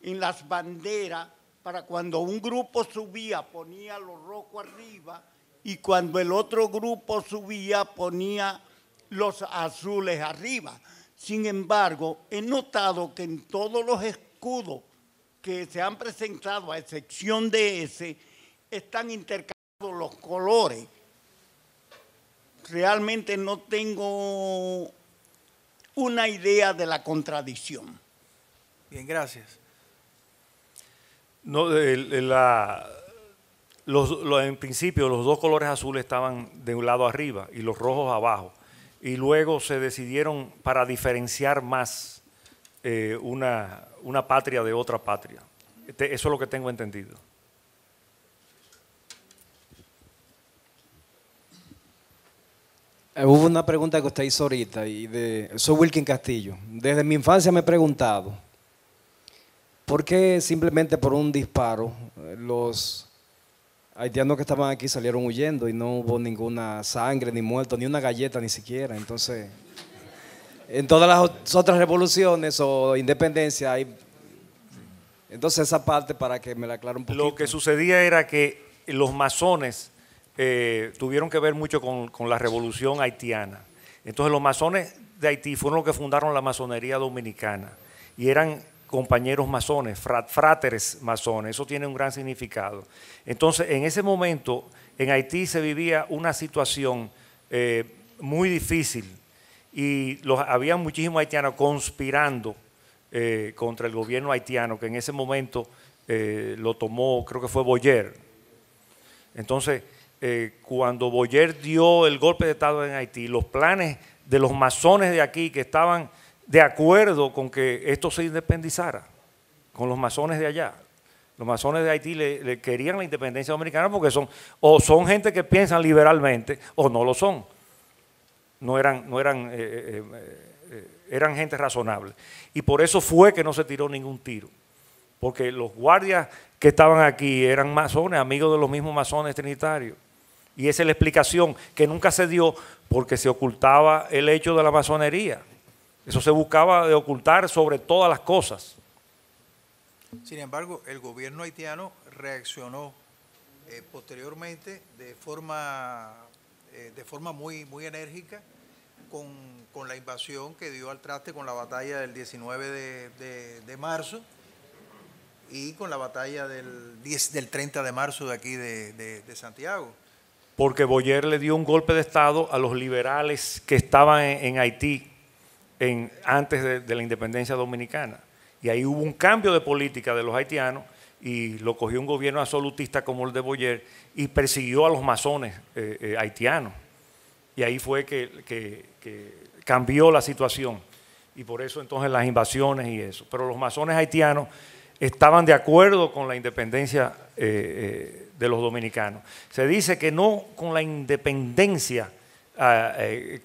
S5: en las banderas, para cuando un grupo subía ponía los rojos arriba y cuando el otro grupo subía ponía los azules arriba. Sin embargo, he notado que en todos los escudos que se han presentado, a excepción de ese, están intercambiados los colores. Realmente no tengo una idea de la contradicción.
S1: Bien, gracias.
S2: No, en principio los dos colores azules estaban de un lado arriba y los rojos abajo. Y luego se decidieron para diferenciar más una patria de otra patria. Eso es lo que tengo entendido.
S6: Hubo una pregunta que usted hizo ahorita, soy Wilkin Castillo. Desde mi infancia me he preguntado, ¿por qué simplemente por un disparo los haitianos que estaban aquí salieron huyendo y no hubo ninguna sangre, ni muertos, ni una galleta ni siquiera? Entonces, en todas las otras revoluciones o independencia hay... Entonces esa parte para que me la aclare un poquito.
S2: Lo que sucedía era que los masones tuvieron que ver mucho con la revolución haitiana. Entonces los masones de Haití fueron los que fundaron la masonería dominicana y eran compañeros masones, fráteres masones. Eso tiene un gran significado. Entonces en ese momento en Haití se vivía una situación muy difícil y había muchísimos haitianos conspirando contra el gobierno haitiano, que en ese momento lo tomó, creo que fue Boyer. Entonces, cuando Boyer dio el golpe de Estado en Haití, los planes de los masones de aquí que estaban de acuerdo con que esto se independizara, con los masones de allá. Los masones de Haití le querían la independencia dominicana porque son gente que piensan liberalmente o no lo son. Eran gente razonable. Y por eso fue que no se tiró ningún tiro. Porque los guardias que estaban aquí eran masones, amigos de los mismos masones trinitarios. Y esa es la explicación que nunca se dio porque se ocultaba el hecho de la masonería. Eso se buscaba de ocultar sobre todas las cosas.
S1: Sin embargo, el gobierno haitiano reaccionó posteriormente de forma muy, muy enérgica con la invasión que dio al traste con la batalla del 19 de marzo y con la batalla del 30 de marzo de aquí de Santiago.
S2: Porque Boyer le dio un golpe de Estado a los liberales que estaban en Haití antes de la independencia dominicana. Y ahí hubo un cambio de política de los haitianos y lo cogió un gobierno absolutista como el de Boyer y persiguió a los masones haitianos. Y ahí fue que cambió la situación. Y por eso entonces las invasiones y eso. Pero los masones haitianos estaban de acuerdo con la independencia de los dominicanos. Se dice que no con la independencia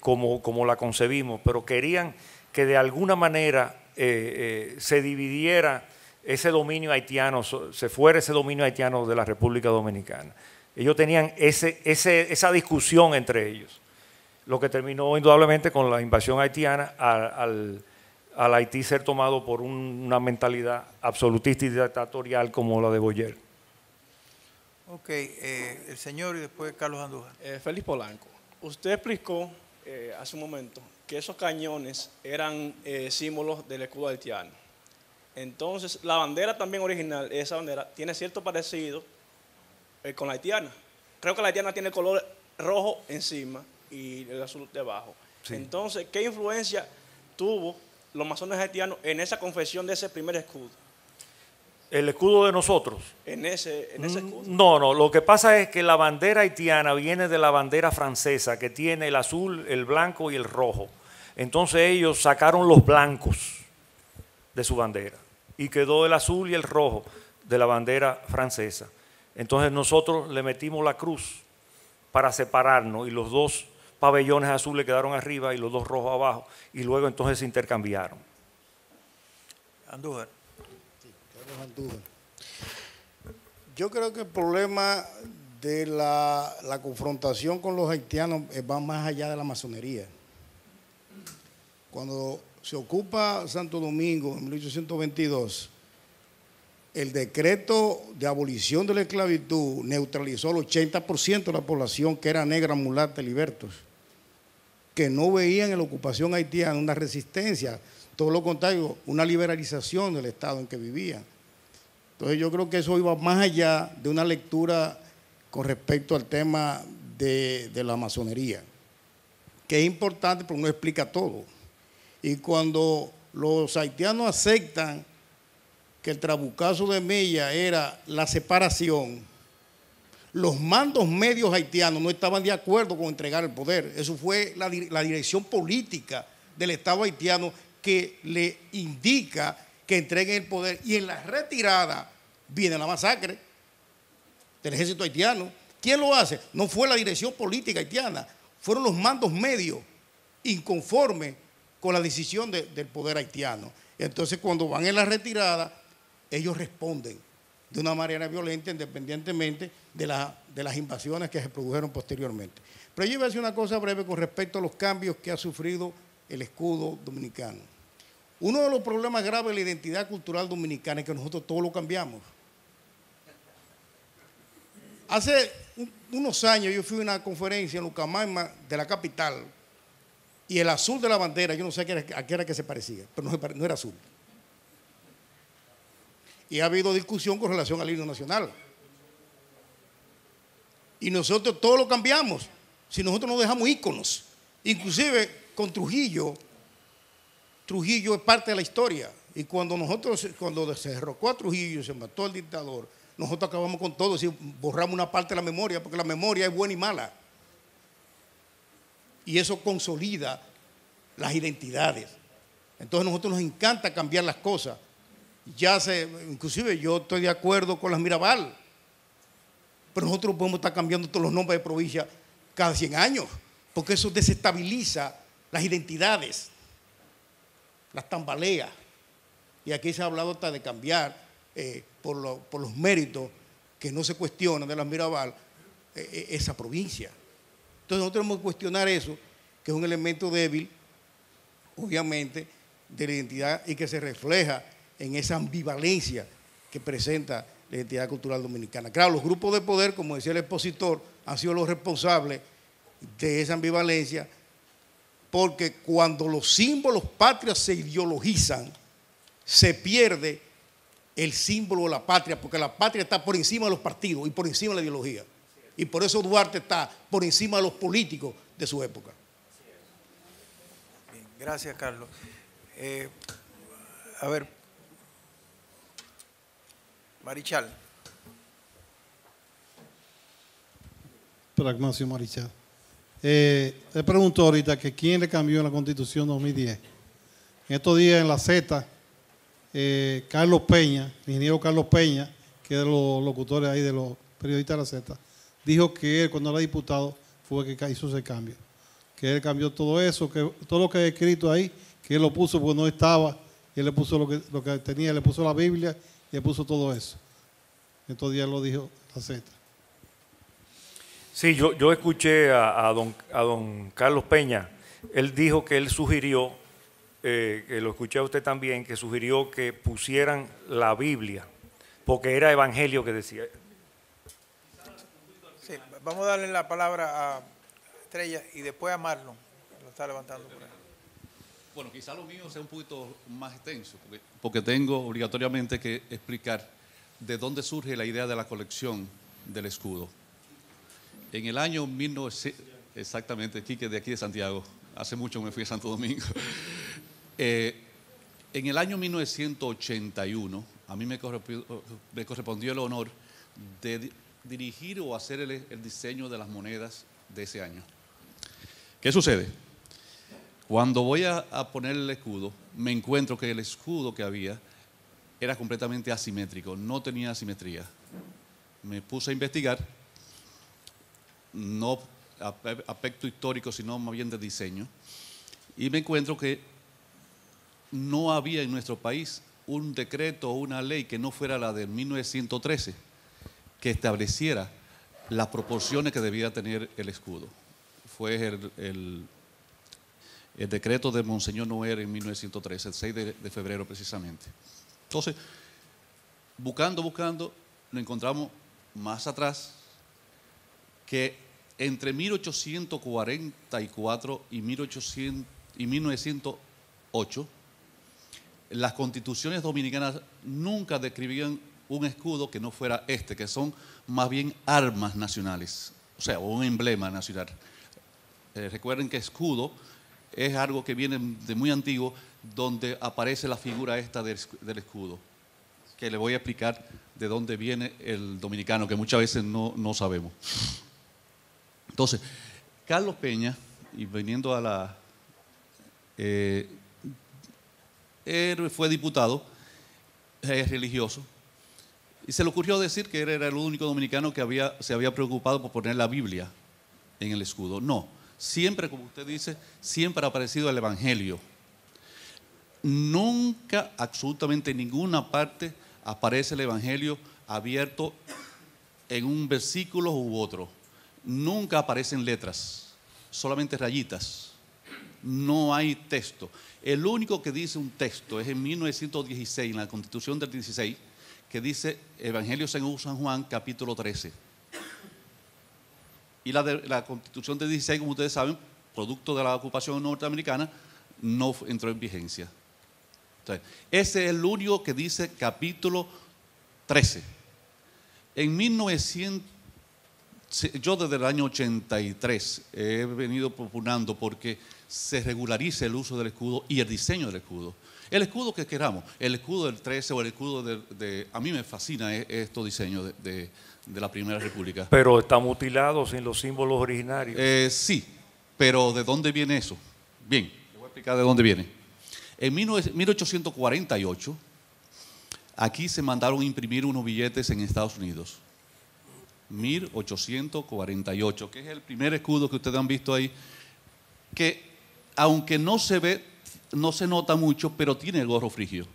S2: como la concebimos, pero querían que de alguna manera se dividiera ese dominio haitiano, se fuera ese dominio haitiano de la República Dominicana. Ellos tenían esa discusión entre ellos, lo que terminó indudablemente con la invasión haitiana al Haití ser tomado por una mentalidad absolutista y dictatorial como la de Boyer.
S1: Ok, el señor y después Carlos Andújar.
S7: Félix Polanco, usted explicó hace un momento que esos cañones eran símbolos del escudo haitiano. Entonces, la bandera también original, esa bandera, tiene cierto parecido con la haitiana. Creo que la haitiana tiene el color rojo encima y el azul debajo. Sí. Entonces, ¿qué influencia tuvo los masones haitianos en esa confección de ese primer escudo?
S2: ¿El escudo de nosotros?
S7: En ese escudo.
S2: No, lo que pasa es que la bandera haitiana viene de la bandera francesa, que tiene el azul, el blanco y el rojo. Entonces ellos sacaron los blancos de su bandera y quedó el azul y el rojo de la bandera francesa. Entonces nosotros le metimos la cruz para separarnos y los dos pabellones azules quedaron arriba y los dos rojos abajo y luego entonces se intercambiaron.
S1: Andújar.
S8: Yo creo que el problema de la confrontación con los haitianos va más allá de la masonería. cuando se ocupa Santo Domingo en 1822, el decreto de abolición de la esclavitud neutralizó el 80% de la población que era negra, mulata, libertos, que no veían en la ocupación haitiana una resistencia, todo lo contrario, una liberalización del estado en que vivían. Entonces yo creo que eso iba más allá de una lectura con respecto al tema de la masonería, que es importante pero no explica todo. Y cuando los haitianos aceptan que el trabucazo de Mella era la separación, los mandos medios haitianos no estaban de acuerdo con entregar el poder. Eso fue la dirección política del Estado haitiano que le indica que entreguen el poder. Y en la retirada viene la masacre del ejército haitiano. ¿Quién lo hace? No fue la dirección política haitiana, fueron los mandos medios inconformes con la decisión del poder haitiano. Entonces, cuando van en la retirada, ellos responden de una manera violenta, independientemente de las invasiones que se produjeron posteriormente. Pero yo iba a decir una cosa breve con respecto a los cambios que ha sufrido el escudo dominicano. Uno de los problemas graves de la identidad cultural dominicana es que nosotros todo lo cambiamos. Hace unos años yo fui a una conferencia en Ucamaima de la capital y el azul de la bandera, yo no sé a qué era que se parecía, pero no era azul. Y ha habido discusión con relación al himno nacional. Y nosotros todo lo cambiamos, si nosotros no dejamos íconos. Inclusive con Trujillo es parte de la historia. Y cuando se derrocó a Trujillo, se mató al dictador, nosotros acabamos con todo, es decir, borramos una parte de la memoria, porque la memoria es buena y mala. Y eso consolida las identidades. Entonces a nosotros nos encanta cambiar las cosas. Inclusive yo estoy de acuerdo con las Mirabal, pero nosotros podemos estar cambiando todos los nombres de provincia cada 100 años, porque eso desestabiliza las identidades, las tambalea. Y aquí se ha hablado hasta de cambiar por los méritos que no se cuestionan de las Mirabal esa provincia. Entonces nosotros tenemos que cuestionar eso, que es un elemento débil, obviamente, de la identidad y que se refleja en esa ambivalencia que presenta la identidad cultural dominicana. Claro, los grupos de poder, como decía el expositor, han sido los responsables de esa ambivalencia, porque cuando los símbolos patrios se ideologizan, se pierde el símbolo de la patria, porque la patria está por encima de los partidos y por encima de la ideología. Y por eso Duarte está por encima de los políticos de su época.
S1: Bien, gracias, Carlos. A ver, Marichal.
S9: Pragmacio Marichal. Le preguntó ahorita que quién le cambió en la Constitución 2010. En estos días en la Z, Carlos Peña, el ingeniero Carlos Peña, que es de los locutores ahí, de los periodistas de la Z, dijo que él, cuando era diputado, fue que hizo ese cambio. Que él cambió todo eso, que todo lo que ha escrito ahí, que él lo puso porque no estaba, y él le puso lo que tenía, le puso la Biblia y le puso todo eso. Estos días lo dijo la Z.
S2: Sí, yo escuché a don Carlos Peña. Él dijo que él sugirió, que lo escuché a usted también, que sugirió que pusieran la Biblia, porque era evangelio que decía.
S1: Sí, vamos a darle la palabra a Estrella y después a Marlon, que lo está levantando por ahí.
S10: Bueno, quizá lo mío sea un poquito más extenso, porque tengo obligatoriamente que explicar de dónde surge la idea de la colección del escudo. En el año 1900, exactamente, Quique, de aquí de Santiago, hace mucho me fui a Santo Domingo. En el año 1981, a mí me correspondió el honor de dirigir o hacer el diseño de las monedas de ese año. ¿Qué sucede? Cuando voy a poner el escudo, me encuentro que el escudo que había era completamente asimétrico, no tenía asimetría. Me puse a investigar, no aspecto histórico, sino más bien de diseño, y me encuentro que no había en nuestro país un decreto o una ley que no fuera la de 1913 que estableciera las proporciones que debía tener el escudo. Fue el decreto de Monseñor Noel en 1913, el 6 de febrero precisamente. Entonces, buscando, nos encontramos más atrás que entre 1844 y 1908, las constituciones dominicanas nunca describían un escudo que no fuera este, que son más bien armas nacionales, o sea, un emblema nacional. Recuerden que escudo es algo que viene de muy antiguo, donde aparece la figura esta del escudo, que le voy a explicar de dónde viene el dominicano, que muchas veces no sabemos. Entonces, Carlos Peña, y viniendo a la... él fue diputado, es religioso, y se le ocurrió decir que él era el único dominicano que se había preocupado por poner la Biblia en el escudo. No, siempre, como usted dice, siempre ha aparecido el Evangelio. Nunca, absolutamente en ninguna parte, aparece el Evangelio abierto en un versículo u otro. Nunca aparecen letras, solamente rayitas. No hay texto. El único que dice un texto es en 1916, en la Constitución del 16, que dice Evangelio según San Juan, capítulo 13. Y la Constitución del 16, como ustedes saben, producto de la ocupación norteamericana, no entró en vigencia. Entonces, ese es el único que dice capítulo 13. En 1900, yo desde el año 83 he venido propugnando porque se regularice el uso del escudo y el diseño del escudo. El escudo que queramos, el escudo del 13 o el escudo a mí me fascina estos diseños de la Primera República.
S2: Pero está mutilado sin los símbolos originarios.
S10: Sí, pero ¿de dónde viene eso? Bien, le voy a explicar de dónde viene. En 1848, aquí se mandaron a imprimir unos billetes en Estados Unidos. 1848, que es el primer escudo que ustedes han visto ahí, que aunque no se ve, no se nota mucho, pero tiene el gorro frigio.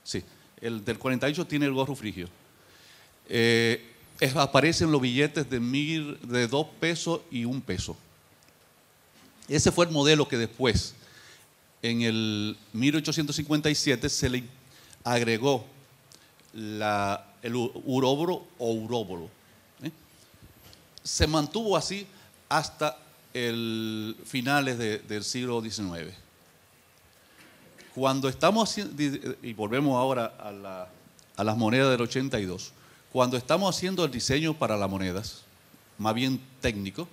S10: Sí, el del 48 tiene el gorro frigio. Aparecen los billetes de 2 pesos y 1 peso. Ese fue el modelo que después, en el 1857, se le agregó el uróboro o uróbolo. Se mantuvo así hasta el finales del siglo XIX. Cuando estamos haciendo, y volvemos ahora a las monedas del 82, cuando estamos haciendo el diseño para las monedas, más bien técnico,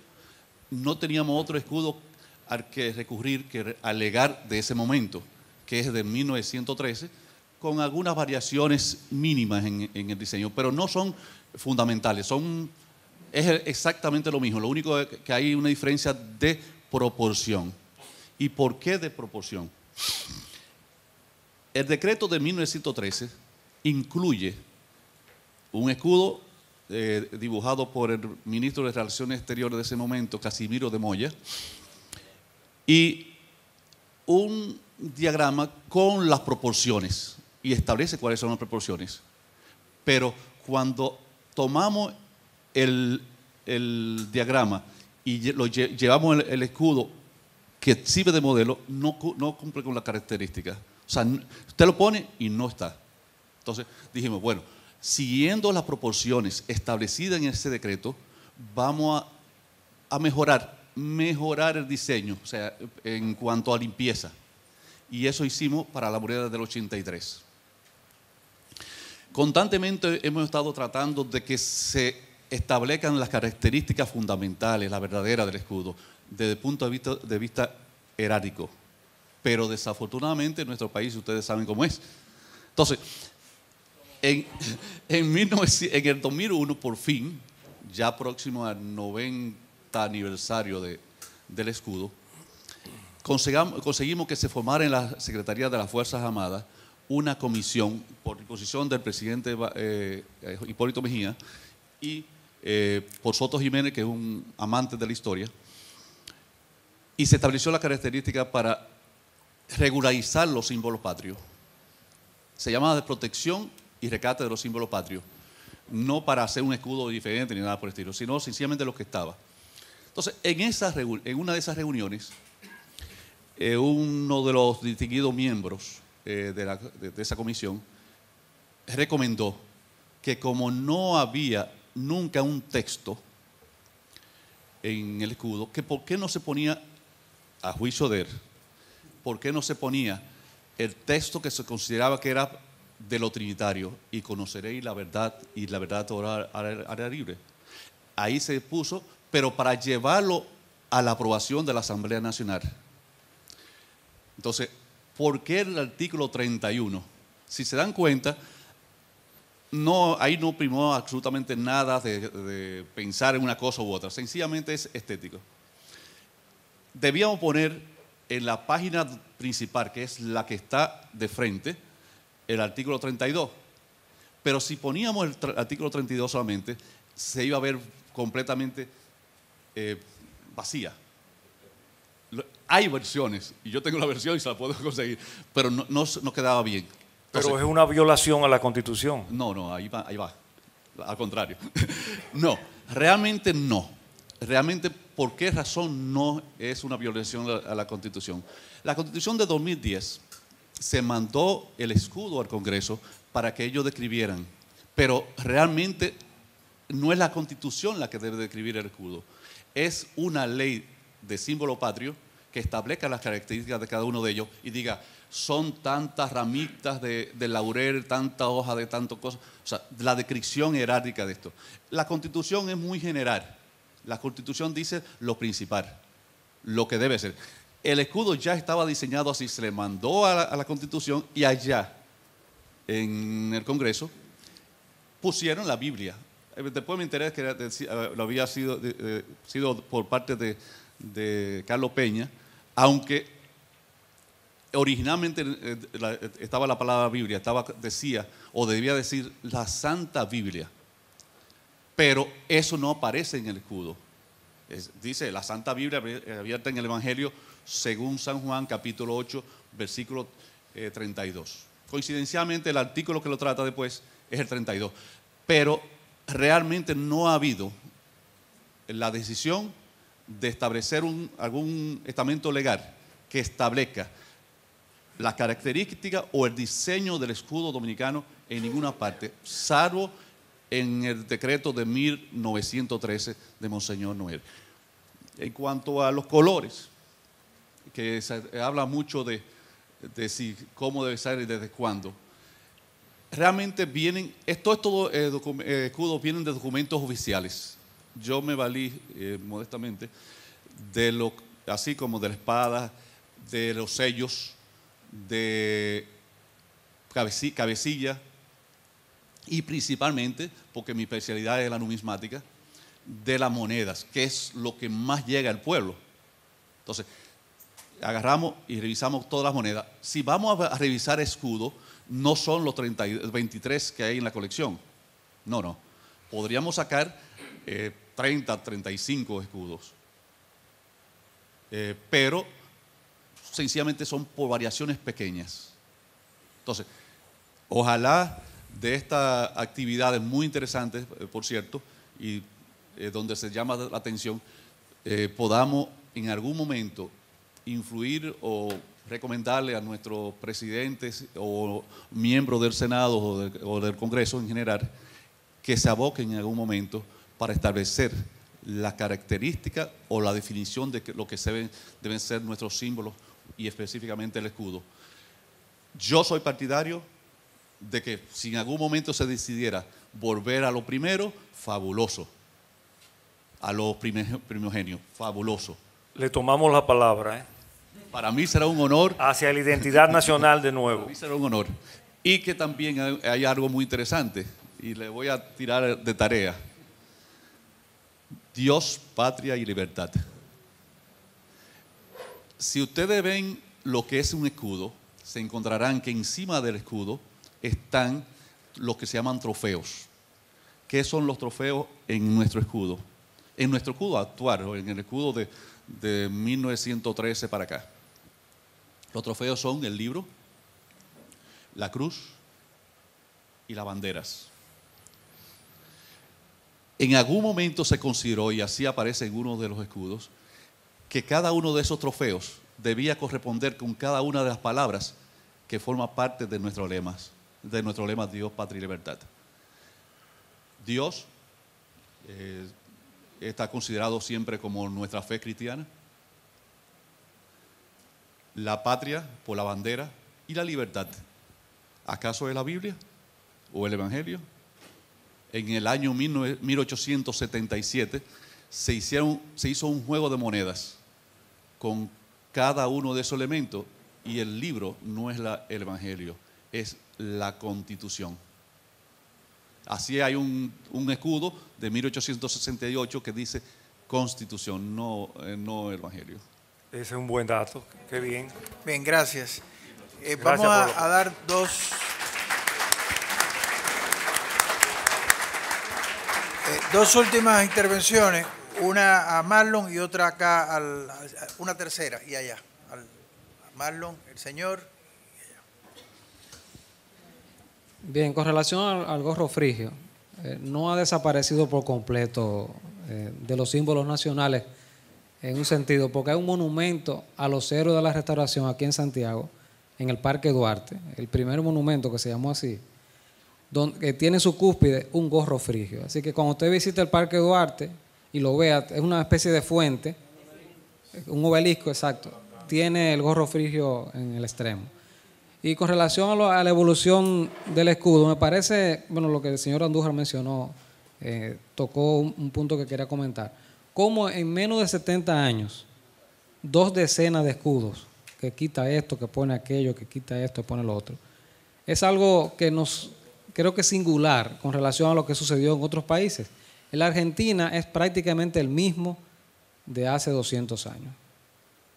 S10: no teníamos otro escudo al que recurrir que alegar de ese momento, que es de 1913, con algunas variaciones mínimas en el diseño, pero no son fundamentales, es exactamente lo mismo, lo único que hay una diferencia de proporción. ¿Y por qué de proporción? El decreto de 1913 incluye un escudo dibujado por el ministro de Relaciones Exteriores de ese momento, Casimiro de Moya, y un diagrama con las proporciones, y establece cuáles son las proporciones. Pero cuando tomamos el diagrama y llevamos el escudo que sirve de modelo, no cumple con las características. O sea, usted lo pone y no está. Entonces dijimos, bueno, siguiendo las proporciones establecidas en ese decreto, vamos a mejorar el diseño, o sea, en cuanto a limpieza. Y eso hicimos para la moneda del 83. Constantemente hemos estado tratando de que se establezcan las características fundamentales, la verdadera del escudo, desde el punto de vista heráldico. Pero desafortunadamente en nuestro país, ustedes saben cómo es. Entonces, en el 2001, por fin, ya próximo al 90 aniversario del escudo, conseguimos que se formara en la Secretaría de las Fuerzas Armadas una comisión por disposición del presidente Hipólito Mejía y por Soto Jiménez, que es un amante de la historia, y se estableció la característica para regularizar los símbolos patrios. Se llama de protección y rescate de los símbolos patrios, no para hacer un escudo diferente ni nada por el estilo, sino sencillamente lo que estaba. Entonces, en una de esas reuniones, uno de los distinguidos miembros de esa comisión recomendó que como no había nunca un texto en el escudo, que por qué no se ponía, a juicio de él, por qué no se ponía el texto que se consideraba que era de lo trinitario, y conoceréis la verdad, y la verdad te hará libre. Ahí se puso, pero para llevarlo a la aprobación de la Asamblea Nacional. Entonces, ¿por qué el artículo 31? Si se dan cuenta, ahí no primó absolutamente nada de pensar en una cosa u otra, sencillamente es estético. Debíamos poner en la página principal, que es la que está de frente, el artículo 32. Pero si poníamos el artículo 32 solamente, se iba a ver completamente vacía. Hay versiones, y yo tengo la versión y se la puedo conseguir, pero no quedaba bien. Entonces,
S2: pero es una violación a la Constitución.
S10: No, ahí va. Al contrario. No, realmente no. Realmente, ¿por qué razón no es una violación a la Constitución? La Constitución de 2010 se mandó el escudo al Congreso para que ellos describieran, pero realmente no es la Constitución la que debe describir el escudo. Es una ley de símbolo patrio que establezca las características de cada uno de ellos y diga, son tantas ramitas de laurel, tantas hojas de tantas cosas. O sea, la descripción jerárquica de esto. La Constitución es muy general. La Constitución dice lo principal, lo que debe ser. El escudo ya estaba diseñado así, se le mandó a la Constitución y allá, en el Congreso, pusieron la Biblia. Después me enteré que lo había sido por parte de Carlos Peña, aunque originalmente estaba la palabra Biblia, decía o debía decir la Santa Biblia, pero eso no aparece en el escudo. Dice la Santa Biblia abierta en el Evangelio según San Juan capítulo 8 versículo 32. Coincidencialmente el artículo que lo trata después es el 32, pero realmente no ha habido la decisión de establecer algún estamento legal que establezca la característica o el diseño del escudo dominicano en ninguna parte, salvo en el decreto de 1913 de Monseñor Noel. En cuanto a los colores, que se habla mucho de cómo debe ser y desde cuándo, realmente vienen, estos escudos vienen de documentos oficiales. Yo me valí modestamente así como de la espada, de los sellos, de cabecilla y principalmente, porque mi especialidad es la numismática, de las monedas, que es lo que más llega al pueblo. Entonces, agarramos y revisamos todas las monedas. Si vamos a revisar escudos, no son los 23 que hay en la colección. No. Podríamos sacar 30, 35 escudos. Pero sencillamente son por variaciones pequeñas. Entonces, ojalá de estas actividades muy interesantes, por cierto, y donde se llama la atención, podamos en algún momento influir o recomendarle a nuestros presidentes o miembros del Senado o del Congreso en general que se aboquen en algún momento para establecer la característica o la definición de lo que deben ser nuestros símbolos y específicamente el escudo. Yo soy partidario de que si en algún momento se decidiera volver a lo primero, fabuloso. A los primogenios, fabuloso.
S2: Le tomamos la palabra.
S10: Para mí será un honor.
S2: Hacia la identidad nacional de nuevo.
S10: Para mí será un honor. Y que también hay algo muy interesante, y le voy a tirar de tarea. Dios, patria y libertad. Si ustedes ven lo que es un escudo, se encontrarán que encima del escudo están los que se llaman trofeos. ¿Qué son los trofeos en nuestro escudo? En nuestro escudo actual, o en el escudo de 1913 para acá. Los trofeos son el libro, la cruz y las banderas. En algún momento se consideró, y así aparece en uno de los escudos, que cada uno de esos trofeos debía corresponder con cada una de las palabras que forma parte de nuestro lema Dios, Patria y Libertad. Dios está considerado siempre como nuestra fe cristiana. La patria por la bandera y la libertad. ¿Acaso es la Biblia o el Evangelio? En el año 1877 se hizo un juego de monedas con cada uno de esos elementos y el libro no es el Evangelio, es la Constitución. Así hay un escudo de 1868 que dice Constitución, no Evangelio.
S2: Ese es un buen dato, qué bien.
S1: Bien, gracias.
S2: Gracias
S1: Vamos
S2: por
S1: a dar dos últimas intervenciones, una a Marlon y otra acá, una tercera y allá. A Marlon, el señor.
S11: Bien, con relación al gorro frigio, no ha desaparecido por completo de los símbolos nacionales en un sentido, porque hay un monumento a los héroes de la Restauración aquí en Santiago, en el Parque Duarte, el primer monumento que se llamó así, que tiene su cúspide un gorro frigio. Así que cuando usted visite el Parque Duarte y lo vea, es una especie de fuente, un obelisco, exacto, tiene el gorro frigio en el extremo. Y con relación a la evolución del escudo, me parece, bueno, lo que el señor Andújar mencionó, tocó un punto que quería comentar. Cómo en menos de 70 años, 2 decenas de escudos, que quita esto, que pone aquello, que quita esto, que pone lo otro. Es algo que creo que es singular con relación a lo que sucedió en otros países. En la Argentina es prácticamente el mismo de hace 200 años.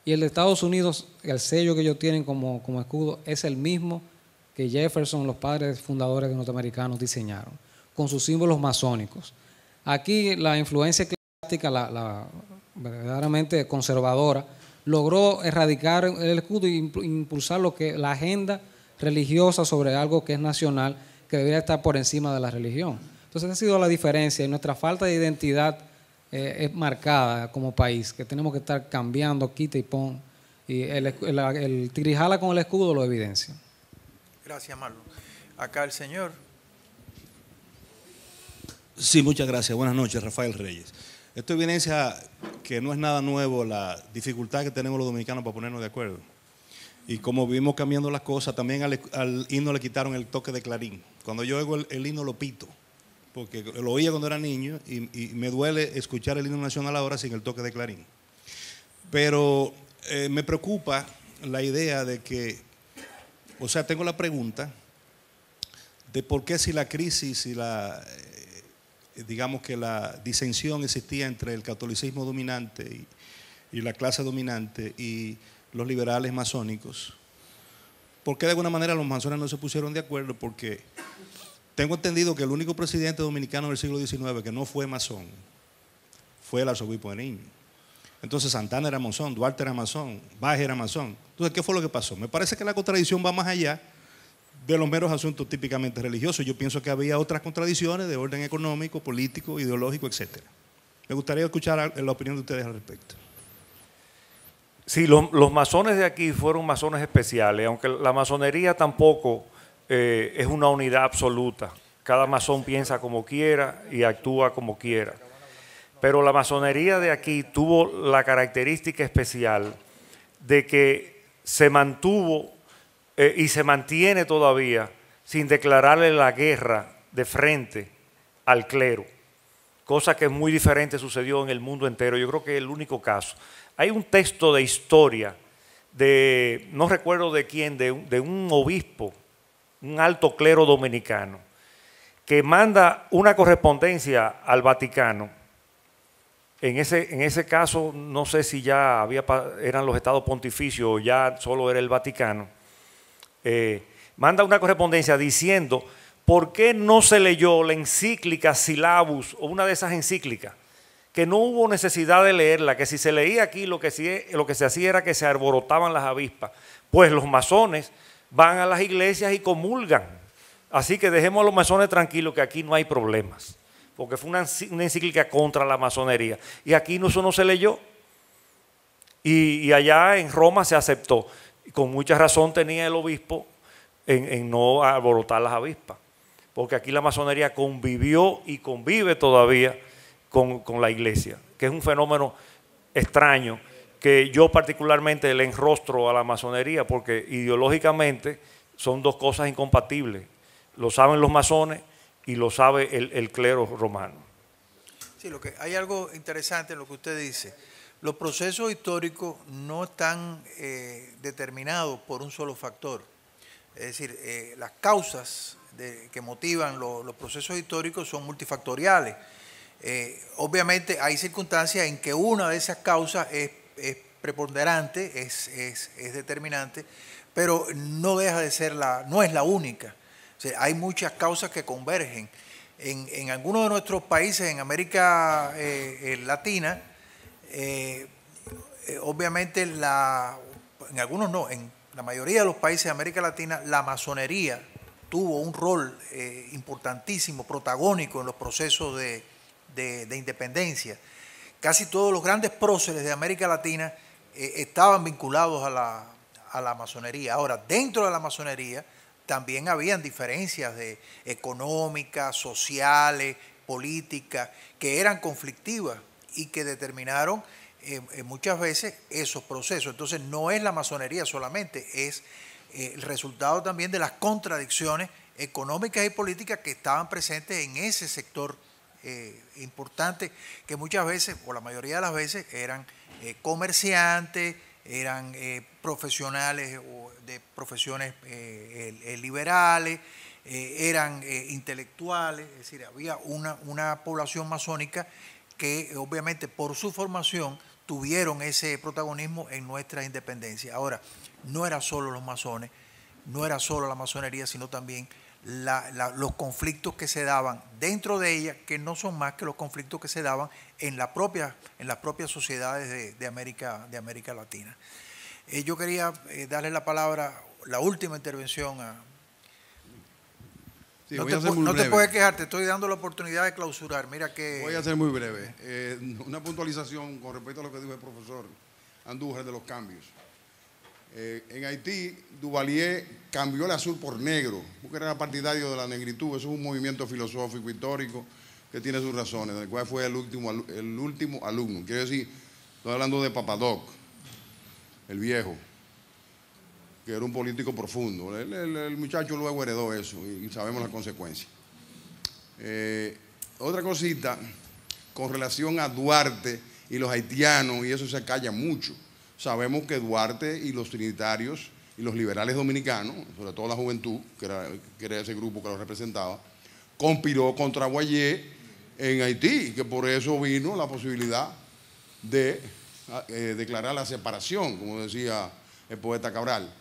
S11: Y el de Estados Unidos, el sello que ellos tienen como escudo, es el mismo que Jefferson, los padres fundadores norteamericanos, diseñaron, con sus símbolos masónicos. Aquí la influencia eclesiástica, la verdaderamente conservadora, logró erradicar el escudo e impulsar la agenda religiosa sobre algo que es nacional, que debería estar por encima de la religión. Entonces esa ha sido la diferencia, y nuestra falta de identidad es marcada como país, que tenemos que estar cambiando, quita y pon, y el tirijala con el escudo lo evidencia.
S1: Gracias, Marlon. Acá el señor.
S12: Sí, muchas gracias. Buenas noches, Rafael Reyes. Esto evidencia que no es nada nuevo la dificultad que tenemos los dominicanos para ponernos de acuerdo. Y como vivimos cambiando las cosas, también al himno le quitaron el toque de clarín. Cuando yo oigo el himno lo pito, porque lo oía cuando era niño y me duele escuchar el himno nacional ahora sin el toque de clarín. Pero me preocupa la idea de que, o sea, tengo la pregunta de por qué si la crisis y digamos que la disensión existía entre el catolicismo dominante y la clase dominante y los liberales masónicos, ¿por qué de alguna manera los masones no se pusieron de acuerdo? Porque tengo entendido que el único presidente dominicano del siglo XIX que no fue masón fue el arzobispo de Niño. Entonces Santana era masón, Duarte era masón, Baje era masón. Entonces, ¿qué fue lo que pasó? Me parece que la contradicción va más allá de los meros asuntos típicamente religiosos. Yo pienso que había otras contradicciones de orden económico, político, ideológico, etc. Me gustaría escuchar la opinión de ustedes al respecto.
S2: Sí, los masones de aquí fueron masones especiales, aunque la masonería tampoco es una unidad absoluta. Cada masón piensa como quiera y actúa como quiera. Pero la masonería de aquí tuvo la característica especial de que se mantuvo y se mantiene todavía sin declararle la guerra de frente al clero, cosa que es muy diferente sucedió en el mundo entero. Yo creo que es el único caso. Hay un texto de historia de, no recuerdo de quién, de un obispo, un alto clero dominicano, que manda una correspondencia al Vaticano. En ese caso, no sé si ya eran los estados pontificios o ya solo era el Vaticano. Manda una correspondencia diciendo por qué no se leyó la encíclica Syllabus o una de esas encíclicas, que no hubo necesidad de leerla, que si se leía aquí lo que se hacía era que se alborotaban las avispas. Pues los masones van a las iglesias y comulgan. Así que dejemos a los masones tranquilos, que aquí no hay problemas, porque fue una encíclica contra la masonería. Y aquí eso no se leyó. Y allá en Roma se aceptó. Con mucha razón tenía el obispo en no alborotar las avispas, porque aquí la masonería convivió y convive todavía con la iglesia, que es un fenómeno extraño, que yo particularmente le enrostro a la masonería, porque ideológicamente son dos cosas incompatibles. Lo saben los masones y lo sabe el clero romano.
S1: Sí, hay algo interesante en lo que usted dice. Los procesos históricos no están determinados por un solo factor. Es decir, las causas que motivan los procesos históricos son multifactoriales. Obviamente hay circunstancias en que una de esas causas es preponderante, es determinante, pero no deja de ser no es la única. O sea, hay muchas causas que convergen. En algunos de nuestros países, en América Latina, obviamente en algunos no, en la mayoría de los países de América Latina, la masonería tuvo un rol importantísimo, protagónico en los procesos de independencia. Casi todos los grandes próceres de América Latina estaban vinculados a la masonería. Ahora, dentro de la masonería también habían diferencias económicas, sociales, políticas, que eran conflictivas y que determinaron muchas veces esos procesos. Entonces no es la masonería solamente, es el resultado también de las contradicciones económicas y políticas que estaban presentes en ese sector importante, que muchas veces, o la mayoría de las veces, eran comerciantes, eran profesionales de profesiones liberales, eran intelectuales, es decir, había una población masónica que obviamente por su formación tuvieron ese protagonismo en nuestra independencia. Ahora, no era solo los masones, no era solo la masonería, sino también los conflictos que se daban dentro de ella, que no son más que los conflictos que se daban en las propias sociedades de América Latina. Yo quería darle la palabra, la última intervención a...
S13: Sí,
S1: no te puedes quejar, te estoy dando la oportunidad de clausurar. Mira que...
S13: Voy a ser muy breve. Una puntualización con respecto a lo que dijo el profesor Andújar de los cambios. En Haití, Duvalier cambió el azul por negro, porque era partidario de la negritud. Eso es un movimiento filosófico, histórico, que tiene sus razones, del cual fue el último alumno. Quiero decir, estoy hablando de Papadoc, el viejo, que era un político profundo. El muchacho luego heredó eso y sabemos las consecuencias. Otra cosita, con relación a Duarte y los haitianos, y eso se calla mucho. Sabemos que Duarte y los trinitarios y los liberales dominicanos, sobre todo la juventud, que era ese grupo que los representaba, conspiró contra Guayé en Haití, y que por eso vino la posibilidad de declarar la separación, como decía el poeta Cabral.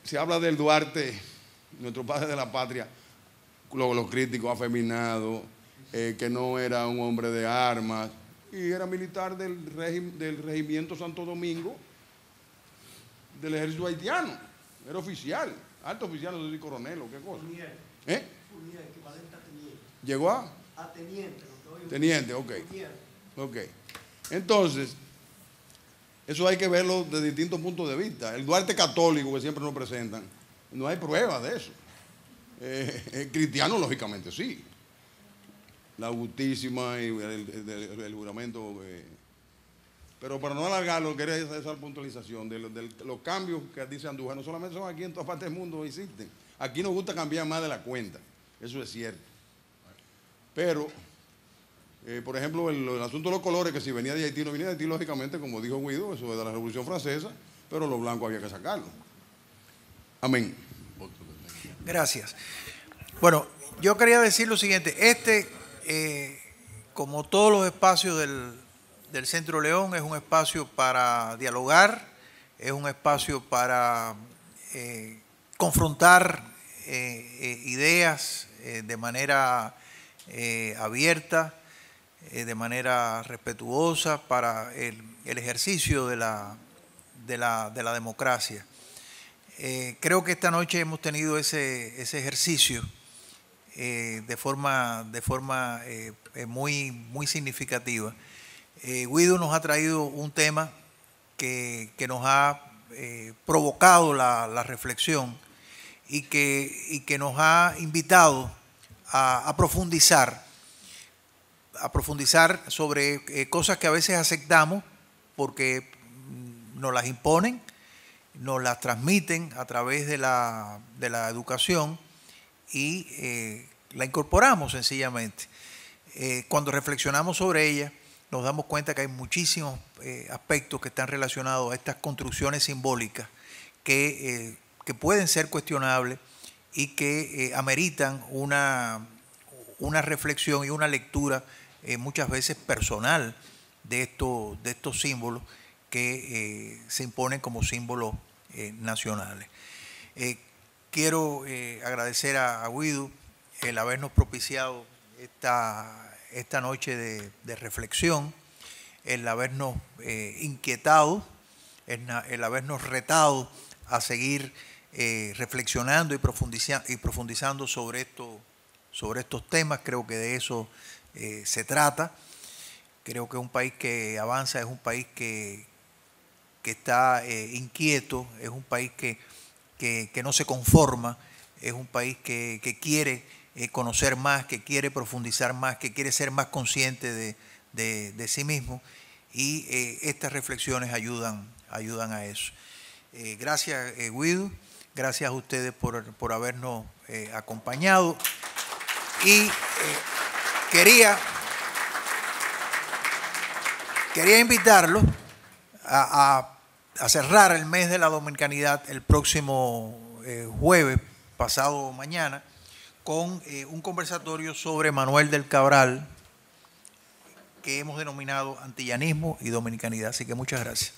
S13: Se habla del Duarte, nuestro padre de la patria, los críticos afeminados, que no era un hombre de armas, y era militar del regimiento Santo Domingo del ejército haitiano, era oficial, alto oficial, no sé si coronel o qué cosa.
S4: Equivalente a teniente.
S13: ¿Llegó a?
S4: A teniente.
S13: Teniente, ok. Entonces, eso hay que verlo de distintos puntos de vista. El Duarte católico que siempre nos presentan, no hay pruebas de eso. El cristiano, lógicamente, sí. La Augutísima y el juramento. Pero para no alargarlo, quería esa puntualización de los cambios que dice Andújar. No solamente son aquí, en todas partes del mundo existen. Aquí nos gusta cambiar más de la cuenta. Eso es cierto. Pero, por ejemplo, el asunto de los colores, que si venía de Haití, no venía de Haití, lógicamente, como dijo Guido, eso es de la Revolución Francesa, pero los blancos había que sacarlo. Amén.
S1: Gracias. Bueno, yo quería decir lo siguiente. Como todos los espacios del Centro León, es un espacio para dialogar, es un espacio para confrontar ideas de manera abierta, de manera respetuosa, para el ejercicio de la democracia. Creo que esta noche hemos tenido ese ejercicio de forma muy significativa. Guido nos ha traído un tema que nos ha provocado la reflexión y que nos ha invitado a profundizar sobre cosas que a veces aceptamos porque nos las imponen, nos las transmiten a través de la educación y la incorporamos sencillamente. Cuando reflexionamos sobre ella, nos damos cuenta que hay muchísimos aspectos que están relacionados a estas construcciones simbólicas que pueden ser cuestionables y que ameritan una reflexión y una lectura muchas veces personal de estos símbolos que se imponen como símbolos nacionales. Quiero agradecer a Guido el habernos propiciado esta noche de reflexión, el habernos inquietado, el habernos retado a seguir reflexionando y profundizando sobre estos temas. Creo que de eso se trata. Creo que un país que avanza es un país que está inquieto, es un país que no se conforma, es un país que quiere conocer más, que quiere profundizar más, que quiere ser más consciente de sí mismo, y estas reflexiones ayudan a eso. Gracias, Guido, gracias a ustedes por habernos acompañado, y quería invitarlos a cerrar el mes de la dominicanidad el próximo jueves, pasado mañana, con un conversatorio sobre Manuel del Cabral, que hemos denominado Antillanismo y Dominicanidad. Así que muchas gracias.